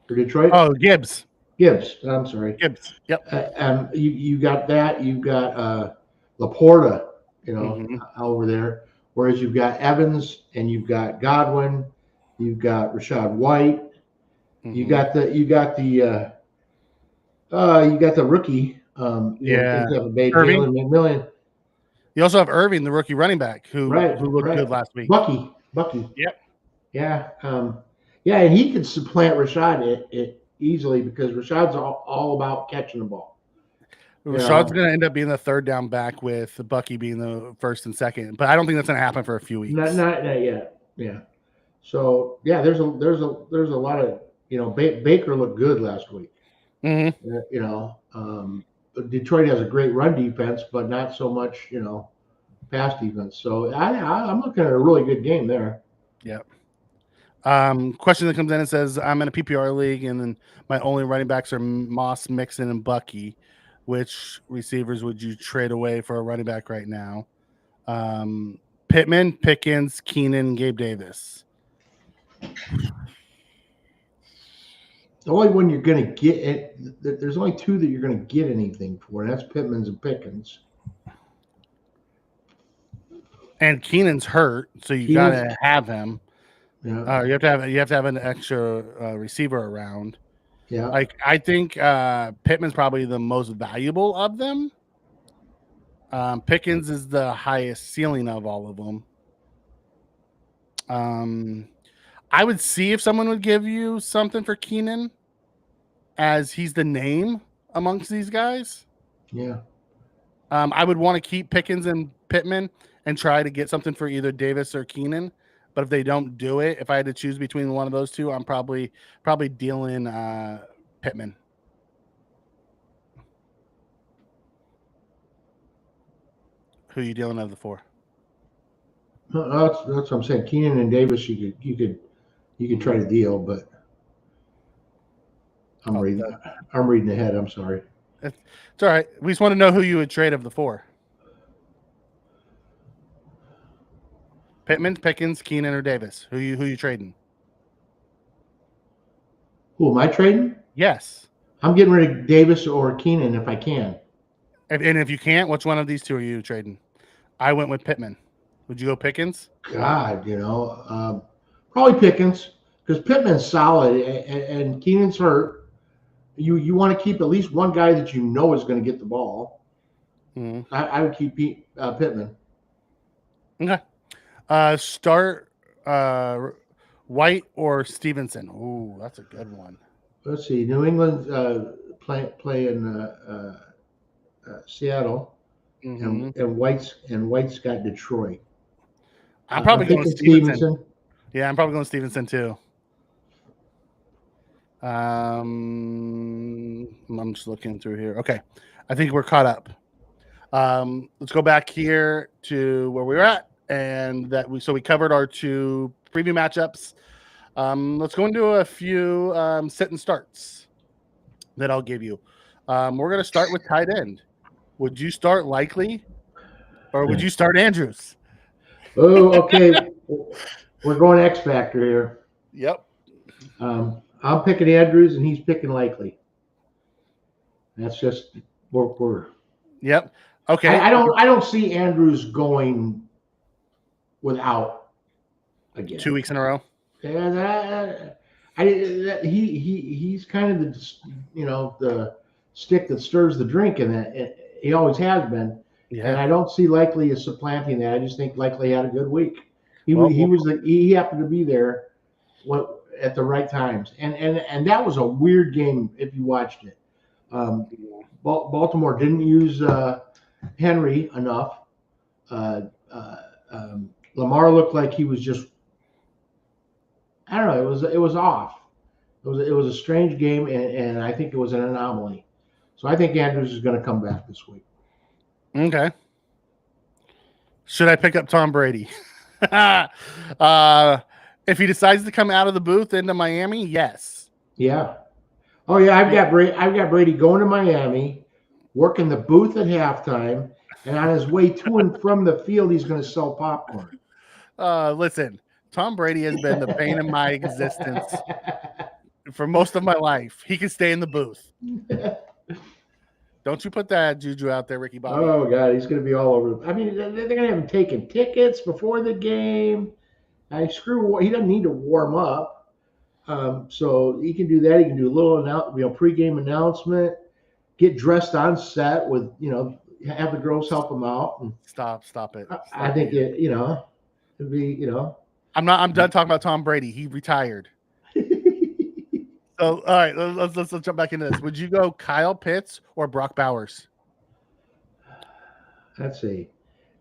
For Detroit? Oh, Gibbs. I'm sorry. Gibbs. Yep. You got that. You've got Laporta, over there. Whereas you've got Evans and you've got Godwin, you've got Rashad White, you got the rookie. Jalen McMillan. You also have Irving, the rookie running back, who looked good last week. Bucky. Yep. Yeah. And he could supplant Rashad it easily because Rashad's all about catching the ball. Rashad's going to end up being the third down back with Bucky being the first and second, but I don't think that's going to happen for a few weeks. Not yet. Yeah. So there's a lot of Baker looked good last week. Mm-hmm. Detroit has a great run defense, but not so much pass defense. So I'm looking at a really good game there. Yep. Question that comes in and says, I'm in a PPR league, and then my only running backs are Moss, Mixon, and Bucky. Which receivers would you trade away for a running back right now? Pittman, Pickens, Keenan, Gabe Davis. The only one you're going to get it. There's only two that you're going to get anything for, and that's Pittman's and Pickens. And Keenan's hurt, so you got to have him. Yeah. You have to have an extra receiver around. Yeah. I think Pittman's probably the most valuable of them. Pickens is the highest ceiling of all of them. I would see if someone would give you something for Keenan, as he's the name amongst these guys. Yeah. I would want to keep Pickens and Pittman and try to get something for either Davis or Keenan. But if they don't do it, if I had to choose between one of those two, I'm probably dealing Pittman. Who are you dealing of the four? That's what I'm saying. Keenan and Davis, you could try to deal, but I'm Oh, reading ahead. I'm sorry. it's all right. We just want to know who you would trade of the 4. Pittman, Pickens, Keenan, or Davis? Who you trading? Who am I trading? Yes. I'm getting rid of Davis or Keenan if I can. And if you can't, which one of these 2 are you trading? I went with Pittman. Would you go Pickens? God, probably Pickens because Pittman's solid and Keenan's hurt. You want to keep at least one guy that you know is going to get the ball. Mm-hmm. I would keep Pittman. Okay. Start White or Stevenson. Ooh, that's a good one. Let's see. New England playing Seattle, Mm-hmm. and White's got Detroit. I'm probably going Stevenson. Yeah, I'm probably going Stevenson too. I'm just looking through here. Okay, I think we're caught up. Let's go back here to where we were at, and we covered our 2 preview matchups. Let's go into a few sit and starts that I'll give you. We're going to start with tight end. Would you start Likely, or would you start Andrews? Oh, okay. We're going X Factor here. Yep. I'm picking Andrews, and he's picking Likely. That's just we're. Yep. Okay. I don't see Andrews going without again 2 weeks in a row. He's kind of the stick that stirs the drink, and that he always has been. Yeah. And I don't see Likely as supplanting that. I just think Likely had a good week. He happened to be there at the right times, and that was a weird game if you watched it. Baltimore didn't use Henry enough. Lamar looked like he was just, I don't know. It was off. It was a strange game, and I think it was an anomaly. So I think Andrews is going to come back this week. Okay. Should I pick up Tom Brady? If he decides to come out of the booth into Miami, yes. Yeah. Oh yeah, I've got Brady going to Miami, working the booth at halftime, and on his way to and from the field, he's going to sell popcorn. Listen, Tom Brady has been the pain in my existence for most of my life. He can stay in the booth. Don't you put that juju out there, Ricky Bobby. Oh God, he's going to be all over. I mean, they're going to have him taking tickets before the game. He doesn't need to warm up, so he can do that. He can do a little pregame announcement, get dressed on set with have the girls help him out. And stop it. I think it'd be I'm done talking about Tom Brady. He retired. So, all right, let's jump back into this. Would you go Kyle Pitts or Brock Bowers? Let's see.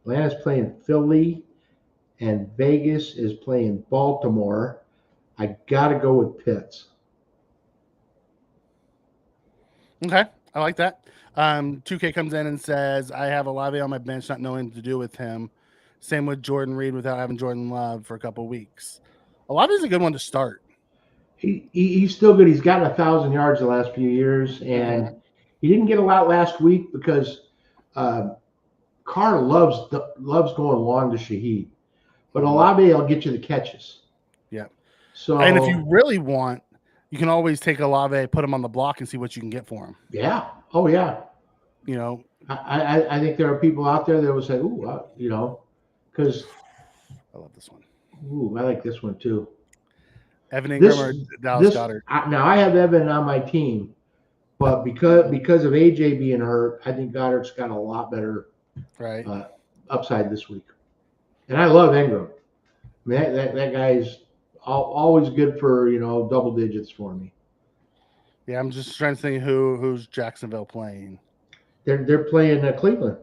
Atlanta's playing Philly, and Vegas is playing Baltimore. I got to go with Pitts. Okay, I like that. 2K comes in and says, I have Olave on my bench, not knowing what to do with him. Same with Jordan Reed without having Jordan Love for a couple of weeks. Olave is a good one to start. He's still good. He's gotten 1,000 yards the last few years, and he didn't get a lot last week because Carr loves going long to Shaheed, but Olave will get you the catches. Yeah. So, and if you really want, you can always take Olave, put him on the block, and see what you can get for him. Yeah. Oh yeah. I think there are people out there that will say, "Ooh, because I love this one. Ooh, I like this one too. Evan Ingram or Dallas Goedert? Now I have Evan on my team, but because of AJ being hurt, I think Goddard's got a lot better upside this week. And I love Ingram. I mean, that guy's always good for double digits for me. Yeah, I'm just trying to think who's Jacksonville playing. They're playing Cleveland.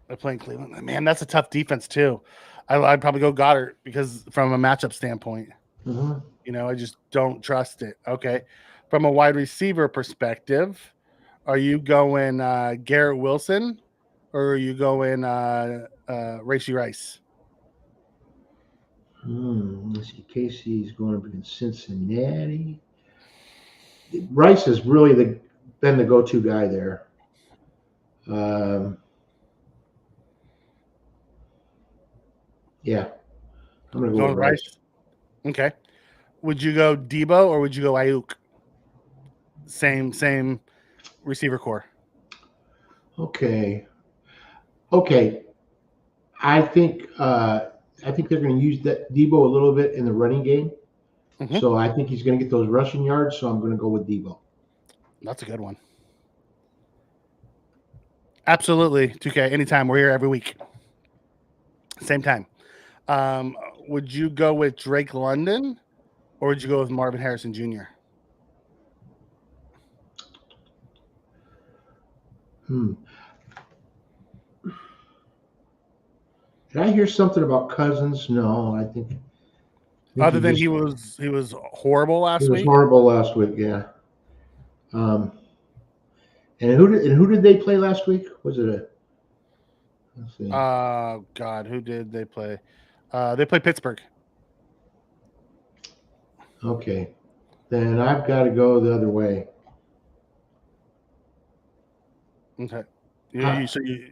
They're playing Cleveland. Man, that's a tough defense too. I'd probably go Goddard because from a matchup standpoint. Mm-hmm. I just don't trust it. Okay. From a wide receiver perspective, are you going Garrett Wilson or are you going Rashee Rice? Let's see. KC's going up against Cincinnati. Rice has really been the go-to guy there. Yeah, I'm gonna go Going with with Rice. Rice. Okay. Would you go Debo or would you go Ayuk? Same receiver core. Okay. I think they're going to use that Debo a little bit in the running game. Mhm. So I think he's going to get those rushing yards. So I'm going to go with Debo. That's a good one. Absolutely. 2K. Anytime. We're here every week. Same time. Would you go with Drake London or would you go with Marvin Harrison Jr.? Did I hear something about Cousins? No, I think Other than he was horrible last he was week. horrible last week. Yeah. And who did they play last week? Was it a? Let's see. God, who did they play? They played Pittsburgh. Okay, then I've got to go the other way. Okay.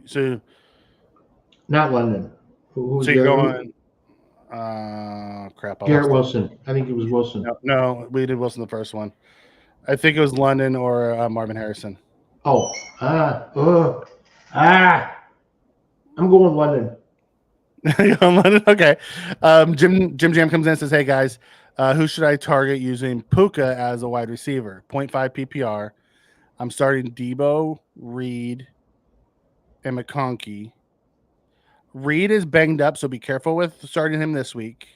So Not London. Who's you're the other? going crap. I Garrett lost it. Wilson. I think it was Wilson. No, we did Wilson the first one. I think it was London or Marvin Harrison. Oh, I'm going London. London? Okay. Jim Jam comes in and says, "Hey guys, who should I target using Puka as a wide receiver? 0.5 PPR. I'm starting Debo, Reed, and McConkey. Reed is banged up, so be careful with starting him this week.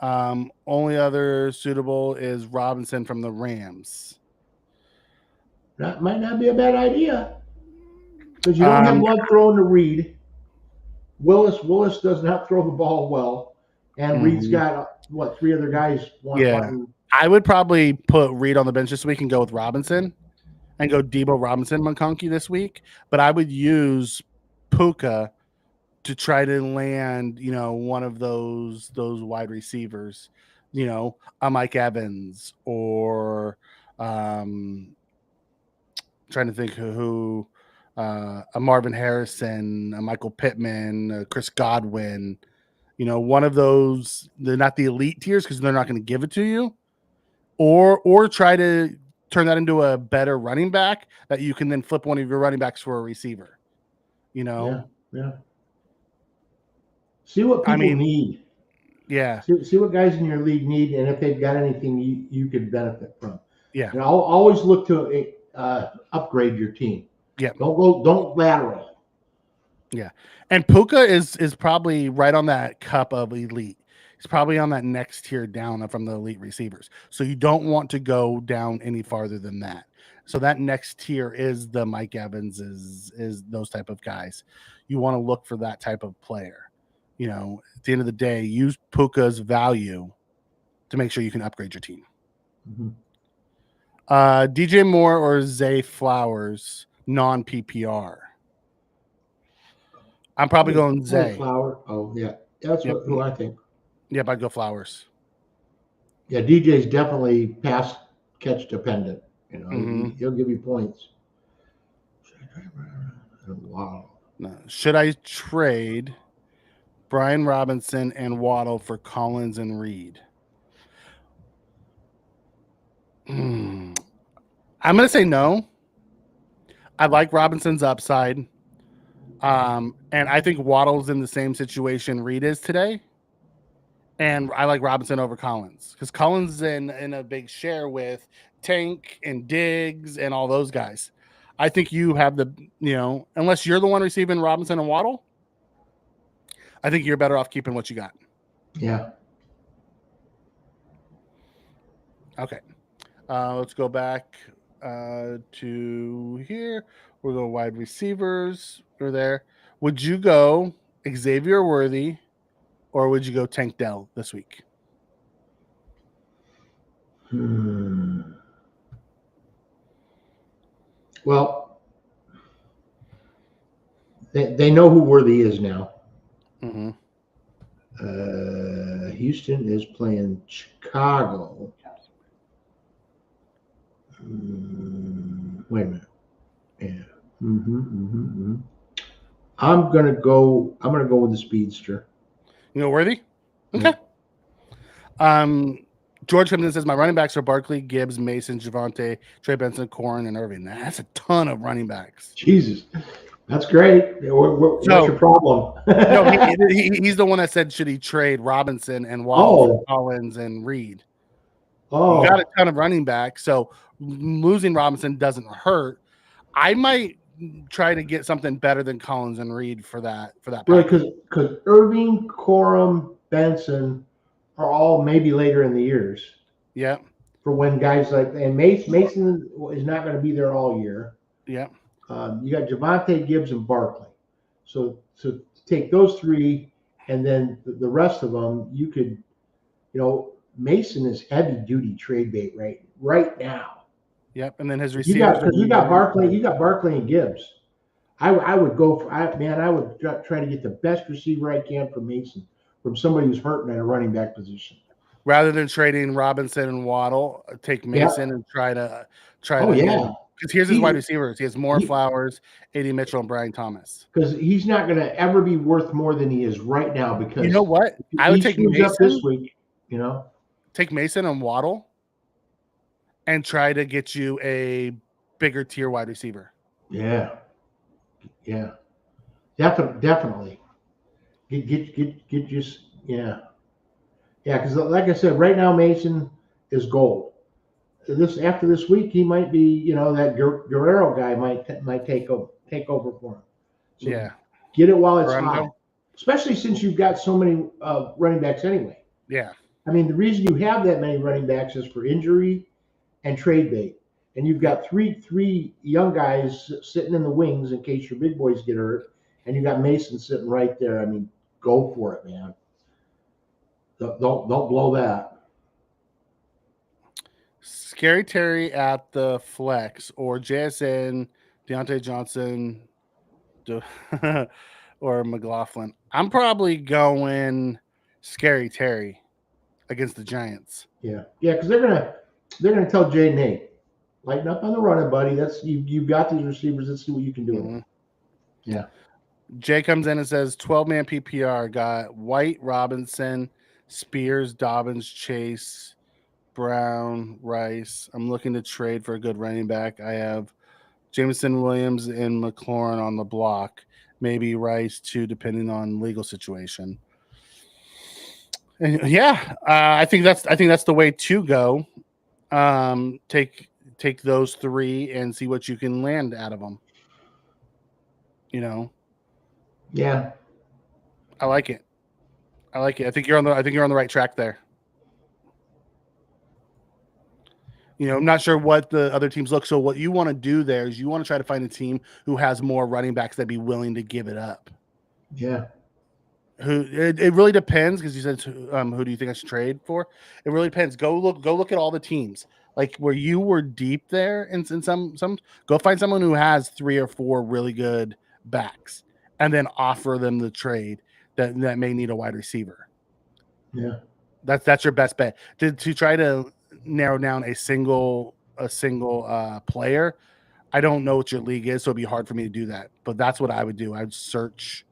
Only other suitable is Robinson from the Rams. That might not be a bad idea because you don't have love throwing to Reed. Willis does not throw the ball well, and Reed's got what 3 other guys wanting. I would probably put Reed on the bench this week and go with Robinson and go Debo, Robinson, McConkey this week. But I would use Puka to try to land, one of those wide receivers, a Mike Evans or trying to think who a Marvin Harrison, a Michael Pittman, a Chris Godwin, one of those. They're not the elite tiers because they're not going to give it to you, or try to turn that into a better running back that you can then flip one of your running backs for a receiver. Yeah. See what people need. Yeah. See what guys in your league need, and if they've got anything you could benefit from. Yeah. And always look to upgrade your team. Yeah. Don't lateral. Yeah. And Puka is probably right on that cup of elite. He's probably on that next tier down from the elite receivers. So you don't want to go down any farther than that. So that next tier is the Mike Evans, is those type of guys. You want to look for that type of player. At the end of the day, use Puka's value to make sure you can upgrade your team. Mm-hmm. DJ Moore or Zay Flowers, non-PPR. I'm probably going Zay. Flower. Oh, yeah. That's who I think. Yep, I'd go Flowers. Yeah, DJ's definitely pass catch dependent. He'll give you points. Wow. Should I trade Brian Robinson and Waddle for Collins and Reed? I'm going to say no. I like Robinson's upside. And I think Waddle's in the same situation Reed is today. And I like Robinson over Collins because Collins is in a big share with Tank and Diggs and all those guys. I think you have unless you're the one receiving Robinson and Waddle, I think you're better off keeping what you got. Yeah. Okay. Let's go back to here. We'll go wide receivers. We're there. Would you go Xavier Worthy or would you go Tank Dell this week? Well, they know who Worthy is now. Mm-hmm. Houston is playing Chicago. Wait a minute. Yeah. I'm gonna go with the speedster. You know, Worthy? Okay. George comes in and says, my running backs are Barkley, Gibbs, Mason, Javante, Trey Benson, Corrin, and Irving. That's a ton of running backs. Jesus, that's great. What's your problem? No, he's the one that said, should he trade Robinson and Waddle for Collins and Reed? You got a ton of running backs, so losing Robinson doesn't hurt. I might try to get something better than Collins and Reed for that. Really, because Irving, Corum, Benson are all maybe later in the years. Yeah. For when guys and Mason is not going to be there all year. Yeah. You got Javante, Gibbs, and Barkley. So take those three, and then the rest of them, you could, Mason is heavy duty trade bait right now. Yep, and then his receivers. You got Barkley and Gibbs. I would go for I would try to get the best receiver I can for Mason from somebody who's hurting at a running back position. Rather than trading Robinson and Waddle, take Mason and try to. Because here's his wide receivers. He has Flowers, A.D. Mitchell, and Brian Thomas. Because he's not going to ever be worth more than he is right now. Because you know what? I would take Mason up this week. Take Mason and Waddle, and try to get you a bigger tier wide receiver. Yeah. Definitely. Get just because like I said, right now Mason is gold. After this week, he might be that Guerrero guy might take over for him. So get it while it's hot, especially since you've got so many running backs anyway. Yeah, I mean the reason you have that many running backs is for injury and trade bait, and you've got three young guys sitting in the wings in case your big boys get hurt, and you got Mason sitting right there. I mean, go for it, man. Don't blow that. Scary Terry at the flex or JSN, Deontay Johnson, or McLaughlin. I'm probably going Scary Terry against the Giants. Yeah, because they're gonna tell Jay Nate, lighten up on the running, buddy. That's you've got these receivers. Let's see what you can do with them. Yeah. Jay comes in and says 12-man PPR got White, Robinson, Spears, Dobbins, Chase, Brown, Rice. I'm looking to trade for a good running back. I have Jameson Williams and McLaurin on the block. Maybe Rice too, depending on legal situation. And I think that's the way to go. Take those three and see what you can land out of them. Yeah. I like it. I think you're on the right track there. I'm not sure what the other teams look. So what you want to do there is you want to try to find a team who has more running backs that'd be willing to give it up. Yeah. It really depends, because you said who do you think I should trade for? It really depends. Go look at all the teams. Like where you were deep there in some go find someone who has 3 or 4 really good backs and then offer them the trade that may need a wide receiver. Yeah. That's your best bet. To try to narrow down a single player. I don't know what your league is, so it'd be hard for me to do that. But that's what I would do. I'd search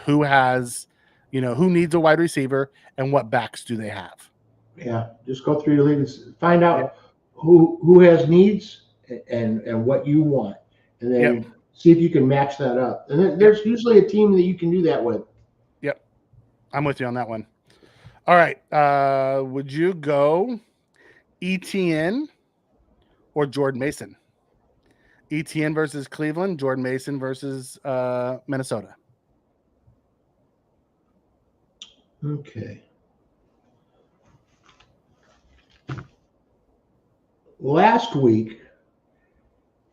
who has, who needs a wide receiver and what backs do they have. Yeah, just go through your league and find out who has needs and what you want, and then see if you can match that up. And there's usually a team that you can do that with. Yep, I'm with you on that one. All right, would you go ETN or Jordan Mason? ETN versus Cleveland, Jordan Mason versus Minnesota. Okay. Last week,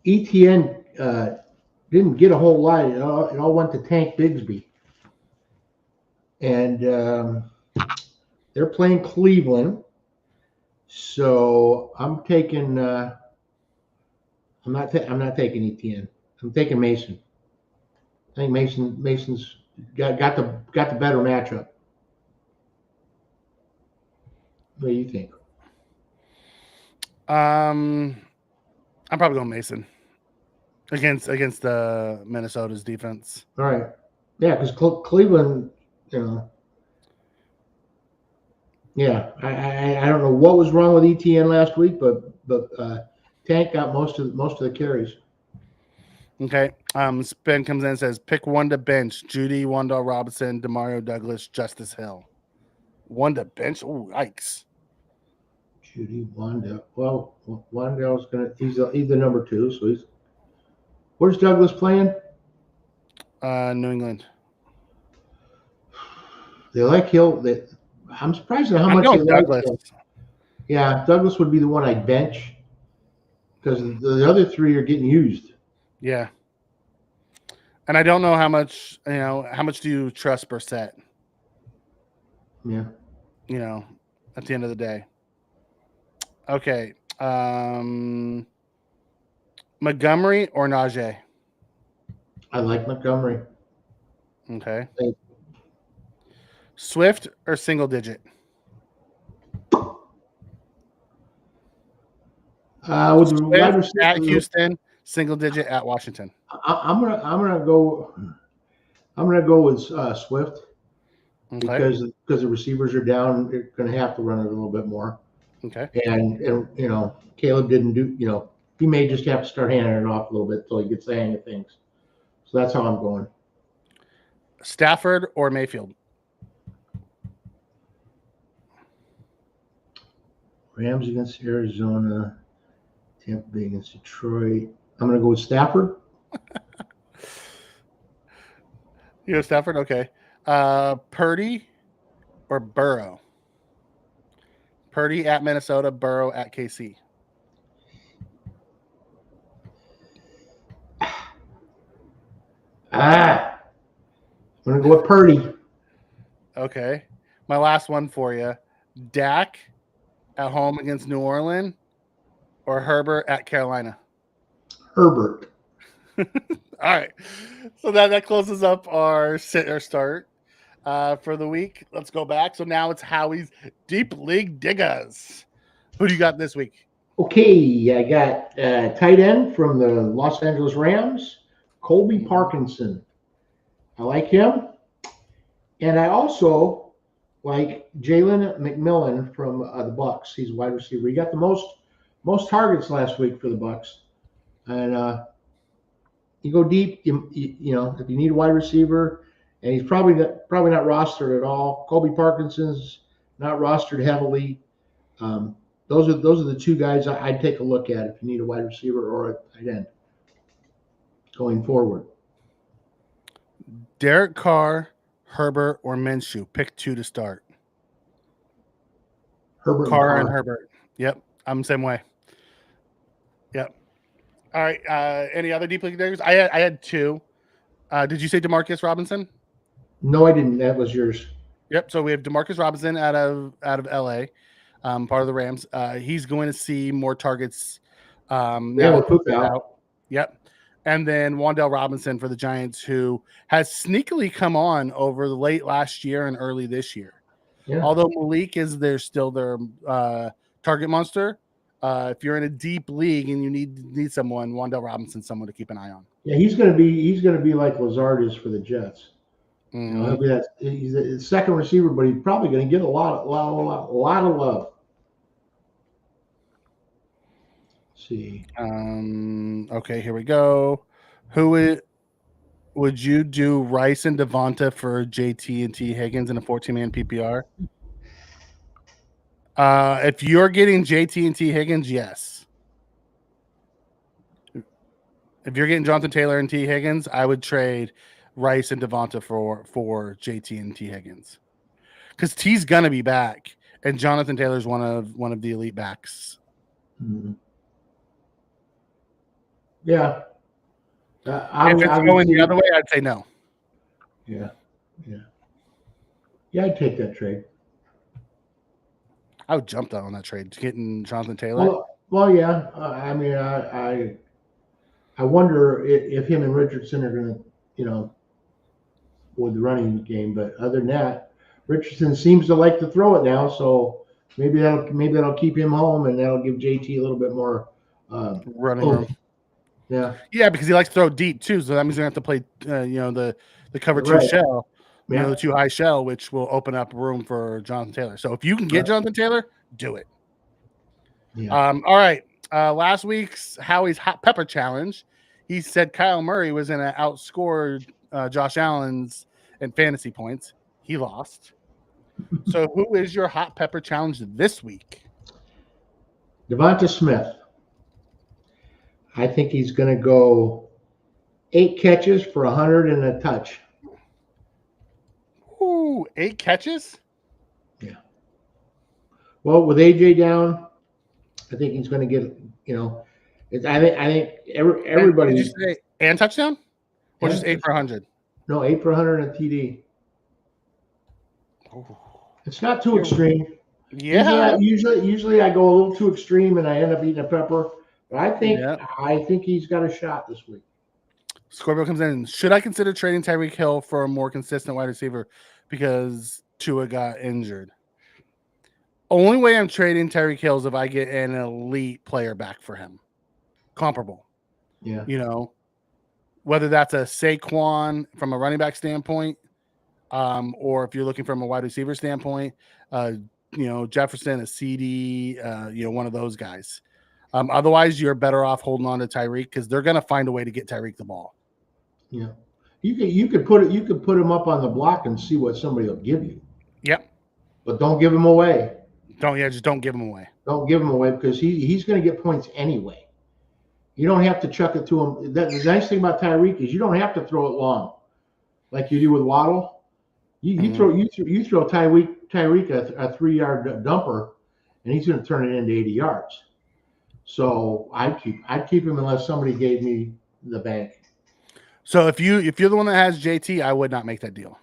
ETN didn't get a whole lot. It all went to Tank Bigsby. And they're playing Cleveland. So I'm taking I'm not taking ETN. I'm taking Mason. I think Mason's got the better matchup. What do you think? I'm probably going Mason against the Minnesota's defense. All right. Yeah, because Cleveland, you know, yeah, I don't know what was wrong with ETN last week, but Tank got most of the carries. Okay. Spin comes in and says pick one to bench: Judy, Wandell Robinson, Demario Douglas, Justice Hill. One to bench. Oh, yikes. Judy Wandell. Well, Wandell's he's the number 2, so he's. Where's Douglas playing? New England. They like Hill. I'm surprised at how much going they like Douglas. Hill. Yeah, Douglas would be the one I'd bench because the other 3 are getting used. Yeah. And I don't know how much do you trust Brissett? Yeah. At the end of the day. Okay. Montgomery or Najee? I like Montgomery. Okay. Swift or single digit? With the wide Swift receiver, at Houston, single digit at Washington. I'm gonna go with Swift Okay. because the receivers are down. They're gonna have to run it a little bit more. Okay. And Caleb didn't do. He may just have to start handing it off a little bit until he gets the hang of things. So that's how I'm going. Stafford or Mayfield? Rams against Arizona, Tampa Bay against Detroit. I'm going to go with Stafford. You go Stafford? Okay. Purdy or Burrow? Purdy at Minnesota, Burrow at KC. I'm going to go with Purdy. Okay. My last one for you. Dak at home against New Orleans or Herbert at Carolina? Herbert. All right. So that closes up our sit or start for the week. Let's go back. So now it's Howie's Deep League Diggers. Who do you got this week? Okay, I got tight end from the Los Angeles Rams, Colby Parkinson. I like him. And I also like Jalen McMillan from the Bucks. He's a wide receiver. He got the most targets last week for the Bucks. And you go deep, if you need a wide receiver, and he's probably not rostered at all. Colby Parkinson's not rostered heavily. Those are the 2 guys I'd take a look at if you need a wide receiver or a tight end going forward. Derek Carr, Herbert, or Minshew. Pick 2 to start. Herbert. Carr and Herbert. Yep, I'm the same way. Yep. All right. Any other deep league diggers? I had 2. Did you say Demarcus Robinson? No, I didn't. That was yours. Yep. So we have Demarcus Robinson out of LA, part of the Rams. He's going to see more targets. With Poop out. Yep. And then Wandell Robinson for the Giants, who has sneakily come on over the late last year and early this year. Yeah. Although Malik is still their target monster. If you're in a deep league and you need someone, Wandell Robinson, someone to keep an eye on. Yeah, he's gonna be like Lazard is for the Jets. Mm-hmm. He'll be he's a second receiver, but he's probably going to get a lot of love. Let's see. Okay, here we go. Who would you do? Rice and Devonta for JT and T Higgins in a 14-man PPR? If you're getting JT and T Higgins, yes. If you're getting Jonathan Taylor and T Higgins, I would trade Rice and Devonta for JT and T Higgins, because T's gonna be back, and Jonathan Taylor's one of the elite backs. Mm-hmm. Yeah. If it's going the other way, I'd say no. Yeah. I'd take that trade. I would jump on that trade, getting Jonathan Taylor. Well, yeah. I mean, I wonder if him and Richardson are going to, with the running game. But other than that, Richardson seems to like to throw it now, so maybe that'll keep him home, and that'll give JT a little bit more running room. Yeah. Yeah, because he likes to throw deep too, so that means you're gonna have to play, the cover two Right. shell, Yeah. the two high shell, which will open up room for Jonathan Taylor. So if you can get Jonathan Taylor, do it. Yeah. All right. Last week's Howie's Hot Pepper Challenge, he said Kyle Murray was going to outscore Josh Allen's in fantasy points. He lost. So who is your Hot Pepper Challenge this week? Devonta Smith. I think he's going to go 8 catches for 100 and a touch. Ooh, 8 catches? Yeah. Well, with AJ down, I think he's going to get, I think everybody. Did you say and touchdown? Or just 8 for 100? No, 8 for 100 and a TD. Ooh. It's not too extreme. Yeah. Usually I go a little too extreme and I end up eating a pepper. But I think he's got a shot this week. Scorpio comes in. Should I consider trading Tyreek Hill for a more consistent wide receiver because Tua got injured? Only way I'm trading Tyreek Hill is if I get an elite player back for him. Comparable. Yeah. Whether that's a Saquon from a running back standpoint, or if you're looking from a wide receiver standpoint, Jefferson, a CD, one of those guys. Otherwise, you're better off holding on to Tyreek because they're going to find a way to get Tyreek the ball. Yeah, you could put him up on the block and see what somebody will give you. Yep. But don't give him away. Just don't give him away. Don't give him away because he's going to get points anyway. You don't have to chuck it to him. The nice thing about Tyreek is you don't have to throw it long, like you do with Waddle. You throw Tyreek a 3-yard dumper, and he's going to turn it into 80 yards. So I'd keep him unless somebody gave me the bank. So if you're the one that has JT, I would not make that deal.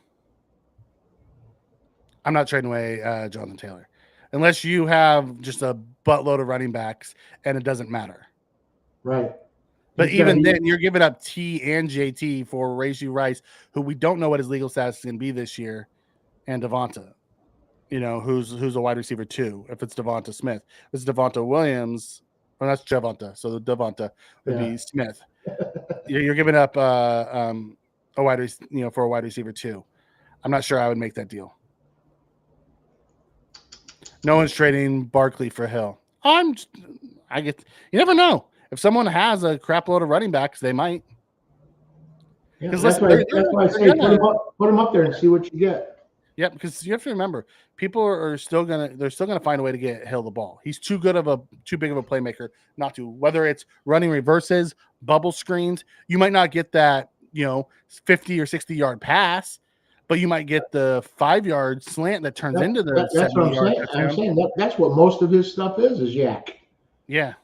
I'm not trading away Jonathan Taylor unless you have just a buttload of running backs and it doesn't matter. Right. But even then, you're giving up T and JT for Rashee Rice, who we don't know what his legal status is going to be this year, and Devonta, who's a wide receiver too. If it's Devonta Smith, if it's Devonta Williams. Well, that's Devonta. So the Devonta would be Smith. You're giving up a wide receiver too. I'm not sure I would make that deal. No one's trading Barkley for Hill. You never know. If someone has a crap load of running backs, they might. Yeah, that's why I say put them up there and see what you get. Yeah, because you have to remember, people are still gonna find a way to get Hill the ball. He's too big of a playmaker not to. Whether it's running reverses, bubble screens, you might not get that 50 or 60-yard pass, but you might get the 5-yard slant that turns into the. That's what I'm saying. I'm saying that's what most of his stuff is yak. Yeah.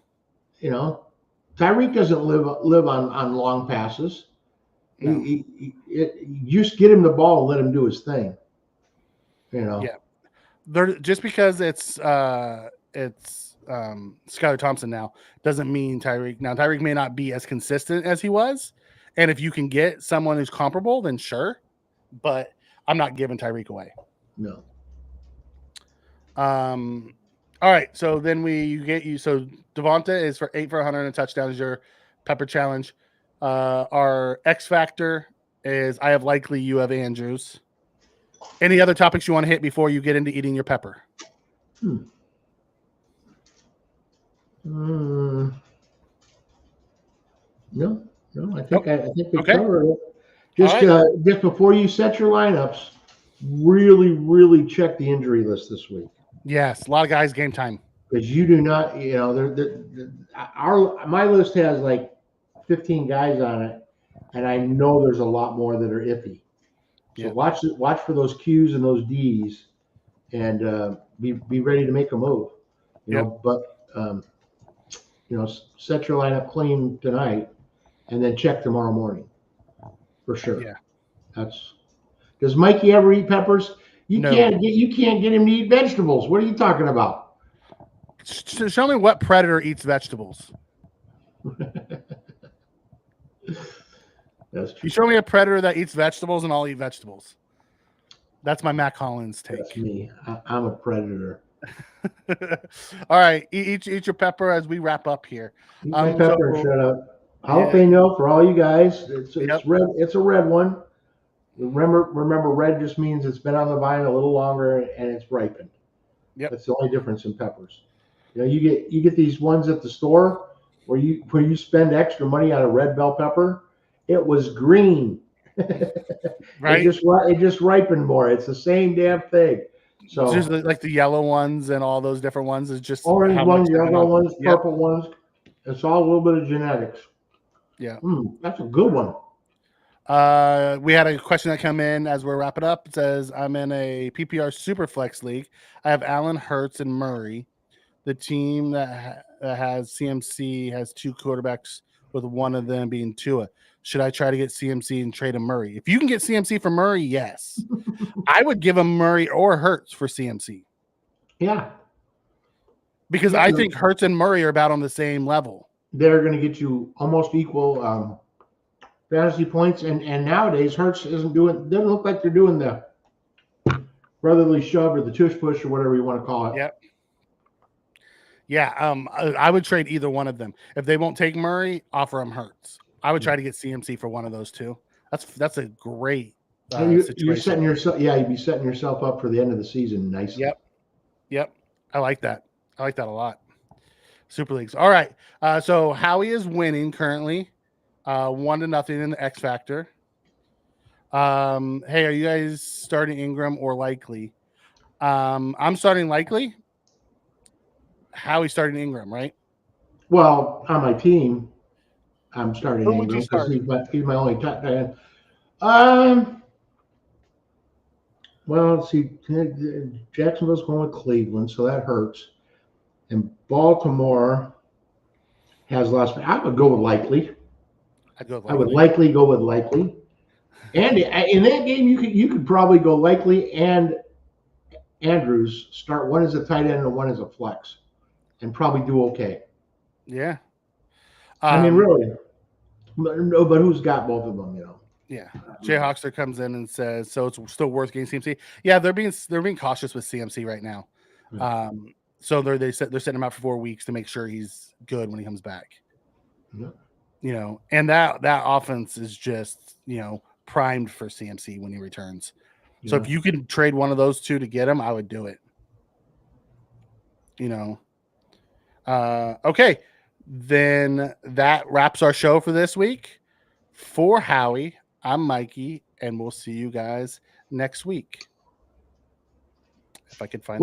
Tyreek doesn't live on long passes. No. You just get him the ball and let him do his thing. Yeah. Just because it's Skylar Thompson now doesn't mean Tyreek. Now Tyreek may not be as consistent as he was, and if you can get someone who's comparable, then sure. But I'm not giving Tyreek away. No. All right, so then so Devonta is for 8 for 100 and a touchdown is your Pepper Challenge. Our X Factor is I have Likely, you have Andrews. Any other topics you want to hit before you get into eating your pepper? No. I think we covered it. Just before you set your lineups, really, really check the injury list this week. Yes, a lot of guys game time. Because you do not, my list has like 15 guys on it, and I know there's a lot more that are iffy. So watch for those Qs and those Ds, and be ready to make a move. But set your lineup clean tonight, and then check tomorrow morning for sure. Yeah. Does Mikey ever eat peppers? You can't get him to eat vegetables. What are you talking about? Show me what predator eats vegetables. That's true. You show me a predator that eats vegetables, and I'll eat vegetables. That's my Mac Hollins take. That's me. I'm a predator. All right, eat your pepper as we wrap up here. Eat my pepper and So shut up. yeah, Jalapeno for all you guys. It's yep, red. It's a red one. Remember, red just means it's been on the vine a little longer and it's ripened. yep. That's the only difference in peppers. You get these ones at the store where you spend extra money on a red bell pepper. It was green. Right. It just ripened more. It's the same damn thing. So Just like the yellow ones and all those different ones is just orange how ones, much they've been yellow on. ones, Yep. purple ones. It's all a little bit of genetics. Yeah. That's a good one. We had a question that come in as we're wrapping up. It says, I'm in a PPR Superflex league. I have Allen, Hurts, and Murray. The team that has CMC has 2 quarterbacks, with one of them being Tua. Should I try to get CMC and trade him Murray? If you can get CMC for Murray, yes. I would give him Murray or Hurts for CMC. Yeah. Because I think Hurts and Murray are about on the same level. They're going to get you almost equal fantasy points, and nowadays Hurts doesn't look like they're doing the brotherly shove or the tush push or whatever you want to call it. Yep. Yeah, I would trade either one of them. If they won't take Murray, offer him Hurts. I would try to get CMC for one of those two. That's a great situation. You're setting yourself, you'd be setting yourself up for the end of the season nicely. Yep. I like that. I like that a lot. Super leagues. All right. So Howie is winning currently, 1-0 in the X Factor. Hey, are you guys starting Ingram or Likely? I'm starting Likely. Howie's starting Ingram, right? Well, on my team, I'm starting Who would you Ingram because start? he's my only tight end. Well, let's see. Jacksonville's going with Cleveland, so that hurts. And Baltimore has lost. I would go with Likely. I would likely go with Likely. And in that game, you could probably go Likely and Andrews. Start one as a tight end and one as a flex, and probably do okay. Yeah. I mean, really. No, but who's got both of them? Yeah. Jay Hawkster comes in and says, so it's still worth getting CMC. Yeah, they're being cautious with CMC right now. So they're setting him out for 4 weeks to make sure he's good when he comes back. Yeah. And that offense is just, primed for CMC when he returns. Yeah. So if you can trade one of those two to get him, I would do it. Okay. Then that wraps our show for this week. For Howie, I'm Mikey, and we'll see you guys next week. If I can find